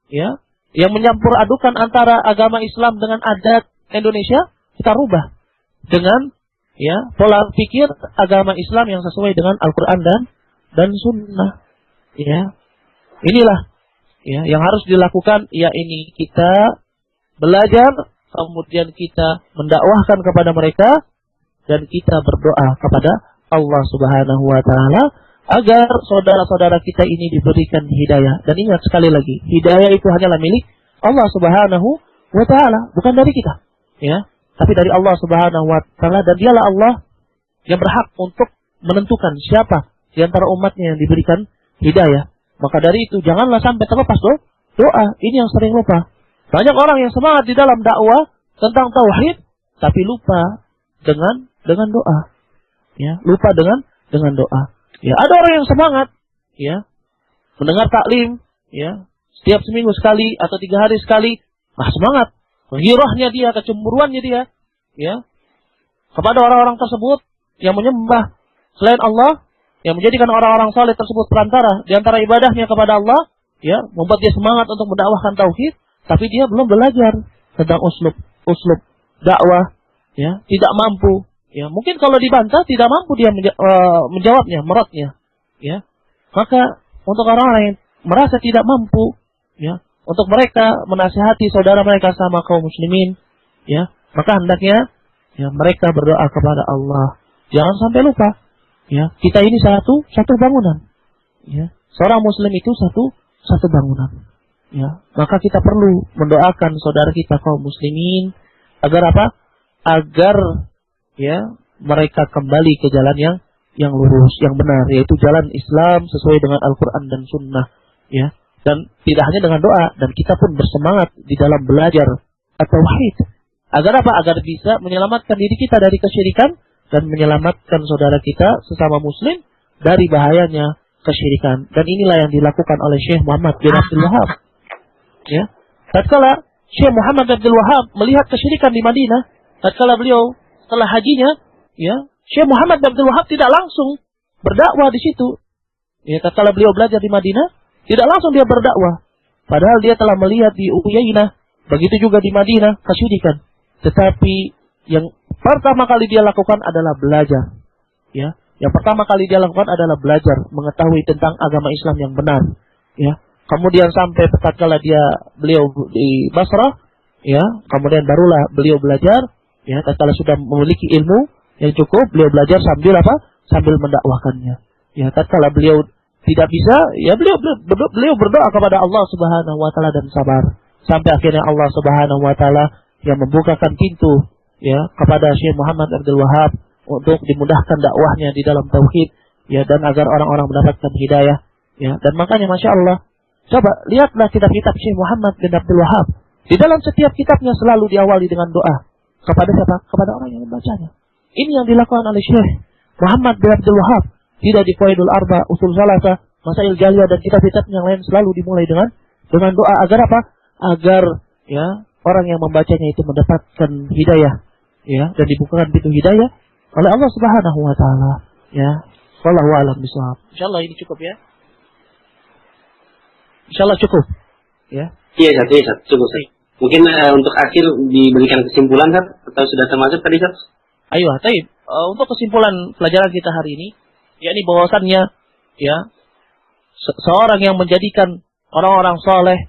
ya, yang menyampur adukan antara agama Islam dengan adat Indonesia, kita rubah dengan, ya, pola pikir agama Islam yang sesuai dengan Al-Quran dan Sunnah, ya. Inilah, ya, yang harus dilakukan, ya, ini kita belajar, kemudian kita mendakwahkan kepada mereka, dan kita berdoa kepada Allah Subhanahu wa taala agar saudara-saudara kita ini diberikan hidayah. Dan ingat sekali lagi, hidayah itu hanyalah milik Allah Subhanahu wa taala, bukan dari kita, ya, tapi dari Allah Subhanahu wa taala, dan dialah Allah yang berhak untuk menentukan siapa di antara umatnya yang diberikan hidayah. Maka dari itu janganlah sampai terlepas doa. Ini yang sering lupa. Banyak orang yang semangat di dalam dakwah tentang tauhid, tapi lupa dengan doa. Ya, lupa dengan doa. Ya, ada orang yang semangat, ya, mendengar taklim, ya, setiap seminggu sekali atau 3 hari sekali, semangat, ghirahnya dia, kecemburuannya dia, ya, kepada orang-orang tersebut yang menyembah selain Allah, yang menjadikan orang-orang saleh tersebut perantara di antara ibadahnya kepada Allah, ya, membuat dia semangat untuk mendakwahkan tauhid, tapi dia belum belajar tentang uslub dakwah, ya, tidak mampu, ya, mungkin kalau dibantah tidak mampu dia menjawabnya, meratnya, ya. Maka untuk orang-orang yang merasa tidak mampu, ya, untuk mereka menasihati saudara mereka sama kaum muslimin, ya, maka hendaknya, ya, mereka berdoa kepada Allah. Jangan sampai lupa, ya, kita ini satu bangunan, ya, seorang muslim itu satu bangunan, ya. Maka kita perlu mendoakan saudara kita kaum muslimin agar apa? Agar, ya, mereka kembali ke jalan yang lurus, yang benar, yaitu jalan Islam sesuai dengan Al-Quran dan Sunnah, ya. Dan tidak hanya dengan doa, dan kita pun bersemangat di dalam belajar at-tauhid. Agar apa? Agar bisa menyelamatkan diri kita dari kesyirikan dan menyelamatkan saudara kita sesama muslim dari bahayanya kesyirikan. Dan inilah yang dilakukan oleh Syekh Muhammad bin Abdul Wahab. Ya. Tatkala Syekh Muhammad bin Abdul Wahab melihat kesyirikan di Madinah, tatkala beliau setelah hajinya, ya, Syekh Muhammad bin Abdul Wahab tidak langsung berdakwah di situ. Ya, tatkala beliau belajar di Madinah, tidak langsung dia berdakwah. Padahal dia telah melihat di Uyainah, begitu juga di Madinah, kesyirikan. Tetapi yang pertama kali dia lakukan adalah belajar. Ya, yang pertama kali dia lakukan adalah belajar, mengetahui tentang agama Islam yang benar. Ya, kemudian sampai tatkala beliau di Basrah, ya, kemudian barulah beliau belajar. Ya, tatkala sudah memiliki ilmu yang cukup, beliau belajar sambil apa? Sambil mendakwahkannya. Ya, tatkala beliau tidak bisa, ya beliau berdoa kepada Allah Subhanahu wa taala dan sabar. Sampai akhirnya Allah Subhanahu wa taala yang membukakan pintu, ya, kepada Syekh Muhammad Abdul Wahab untuk dimudahkan dakwahnya di dalam tauhid, ya, dan agar orang-orang mendapatkan hidayah, ya. Dan makanya Masya Allah, coba lihatlah kitab-kitab Syekh Muhammad bin Abdul Wahab. Di dalam setiap kitabnya selalu diawali dengan doa. Kepada siapa? Kepada orang yang membacanya. Ini yang dilakukan oleh Syekh Muhammad bin Abdul Wahab. Tidak di Qawaidul Arba, Usul Salasah, Masail Jaliyah dan kitab-kitab yang lain selalu dimulai dengan doa. Agar apa? Agar, ya, orang yang membacanya itu mendapatkan hidayah, ya, dan dibukakan pintu hidayah oleh Allah Subhanahu wa taala, ya. Wallahu a'lam bishawab. Insyaallah ini cukup, ya. Insyaallah cukup, ya. Iya, cukup. Mungkin untuk akhir diberikan kesimpulan, Sat, atau sudah termasuk tadi, Sat? Ayo, taib. Untuk kesimpulan pelajaran kita hari ini, yakni bahwasannya, ya, seorang yang menjadikan orang-orang soleh,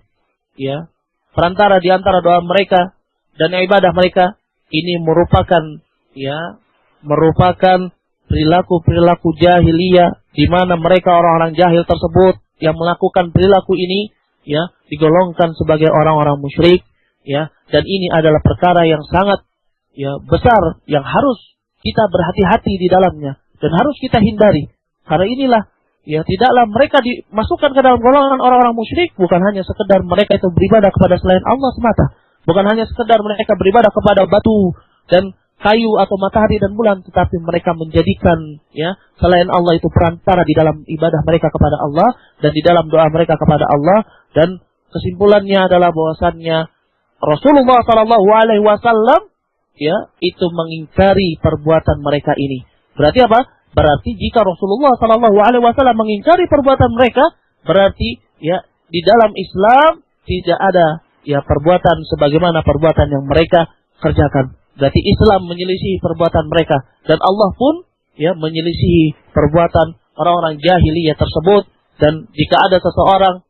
ya, perantara di antara doa mereka dan ibadah mereka, ini merupakan, ya, merupakan perilaku jahiliyah, di mana mereka orang-orang jahil tersebut yang melakukan perilaku ini, ya, digolongkan sebagai orang-orang musyrik, ya, dan ini adalah perkara yang sangat, ya, besar yang harus kita berhati-hati di dalamnya dan harus kita hindari. Karena inilah, ya, tidaklah mereka dimasukkan ke dalam golongan orang-orang musyrik bukan hanya sekedar mereka itu beribadah kepada selain Allah semata, bukan hanya sekedar mereka beribadah kepada batu dan kayu atau matahari dan bulan, tetapi mereka menjadikan, ya, selain Allah itu perantara di dalam ibadah mereka kepada Allah dan di dalam doa mereka kepada Allah. Dan kesimpulannya adalah bahwasannya Rasulullah Shallallahu Alaihi Wasallam, ya, itu mengingkari perbuatan mereka ini. Berarti apa? Berarti jika Rasulullah Shallallahu Alaihi Wasallam mengingkari perbuatan mereka, berarti, ya, di dalam Islam tidak ada, ya, perbuatan sebagaimana perbuatan yang mereka kerjakan. Berarti Islam menyelisihi perbuatan mereka dan Allah pun, ya, menyelisihi perbuatan orang-orang jahiliyah tersebut. Dan jika ada seseorang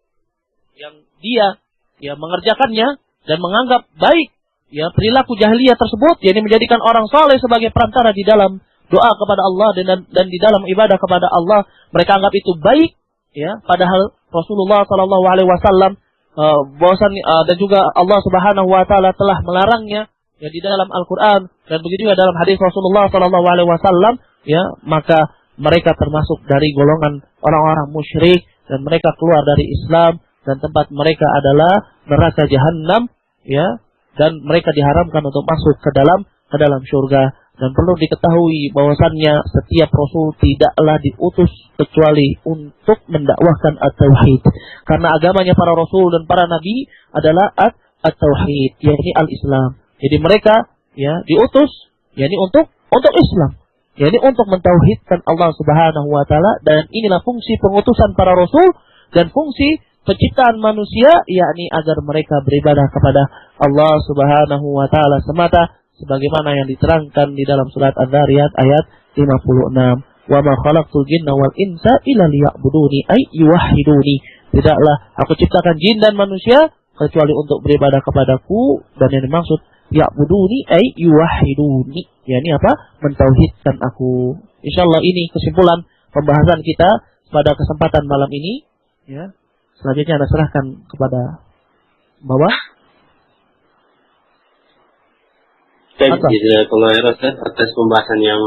yang dia, ya, mengerjakannya dan menganggap baik, ya, perilaku jahiliyah tersebut, yakni menjadikan orang saleh sebagai perantara di dalam doa kepada Allah dan di dalam ibadah kepada Allah, mereka anggap itu baik, ya, padahal Rasulullah Shallallahu Alaihi Wasallam dan juga Allah Subhanahu Wa Taala telah melarangnya, ya, di dalam Al-Quran dan begitu juga dalam hadis Rasulullah Shallallahu Alaihi Wasallam, ya, maka mereka termasuk dari golongan orang-orang musyrik dan mereka keluar dari Islam dan tempat mereka adalah neraka jahanam, ya, dan mereka diharamkan untuk masuk ke dalam surga. Dan perlu diketahui bahwasannya setiap Rasul tidaklah diutus kecuali untuk mendakwahkan at-tauhid. Karena agamanya para Rasul dan para Nabi adalah at-tauhid, yakni al-Islam. Jadi mereka ya diutus yakni untuk Islam, yakni untuk mentauhidkan Allah Subhanahu wa taala, dan inilah fungsi pengutusan para rasul dan fungsi penciptaan manusia, yakni agar mereka beribadah kepada Allah Subhanahu wa taala semata, sebagaimana yang diterangkan di dalam surat Adz-Dzariyat ayat 56. Wa ma khalaqtul jinna wal insa illa liya'buduni ay yuwahhiduni. Tidaklah aku ciptakan jin dan manusia kecuali untuk beribadah kepadaku, dan yang dimaksud ya'buduni ay yuwahhiduni, yakni apa? Mentauhidkan aku. Insyaallah ini kesimpulan pembahasan kita pada kesempatan malam ini ya. Selanjutnya Anda serahkan kepada Bapak. Jazakallahu khairan atas pembahasan yang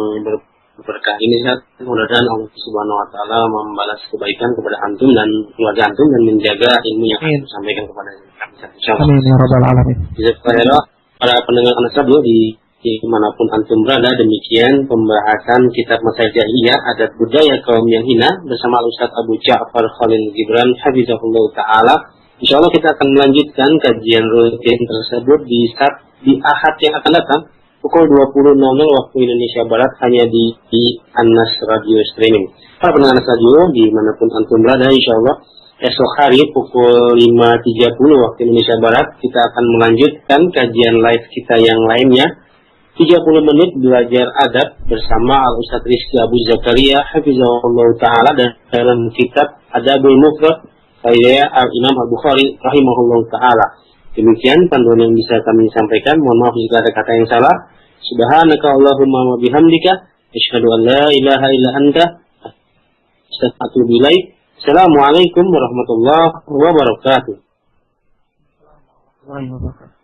berkah ini, Ustaz. Mudah-mudahan Allah Subhanahu wa taala membalas kebaikan kepada antum dan keluarga antum dan menjaga ilmu yang antum sampaikan kepada kami. Insyaallah. Amin ya rabbal alamin. Jazakallahu khairan para pendengar Anas Radio di dimanapun antum berada. Demikian pembahasan kitab Masail Jahiliyah, adat budaya kaum yang hina bersama Ustaz Abu Ja'far Khalil Gibran hafizahullah taala. Insyaallah kita akan melanjutkan kajian rutin tersebut di Ahad yang akan datang pukul 20.00 waktu Indonesia Barat, hanya di Anas Radio Streaming. Para pendengar Anas Radio dimanapun antum berada, insyaallah esok hari pukul 5.30 waktu Indonesia Barat kita akan melanjutkan kajian live kita yang lainnya, 30 menit belajar adab bersama Al-Ustaz Rizky Abu Zakaria hafizahullah ta'ala dan dalam kitab Adabul Mufrad karya Al-Imam Al-Bukhari rahimahullah ta'ala. Demikian panduan yang bisa kami sampaikan. Mohon maaf jika ada kata yang salah. Subhanaka Allahumma wa bihamdika asyhadu an la ilaha illa anta astaghfiruka wa atubu ilaik. Assalamualaikum warahmatullahi wabarakatuh. Waalaikumsalam.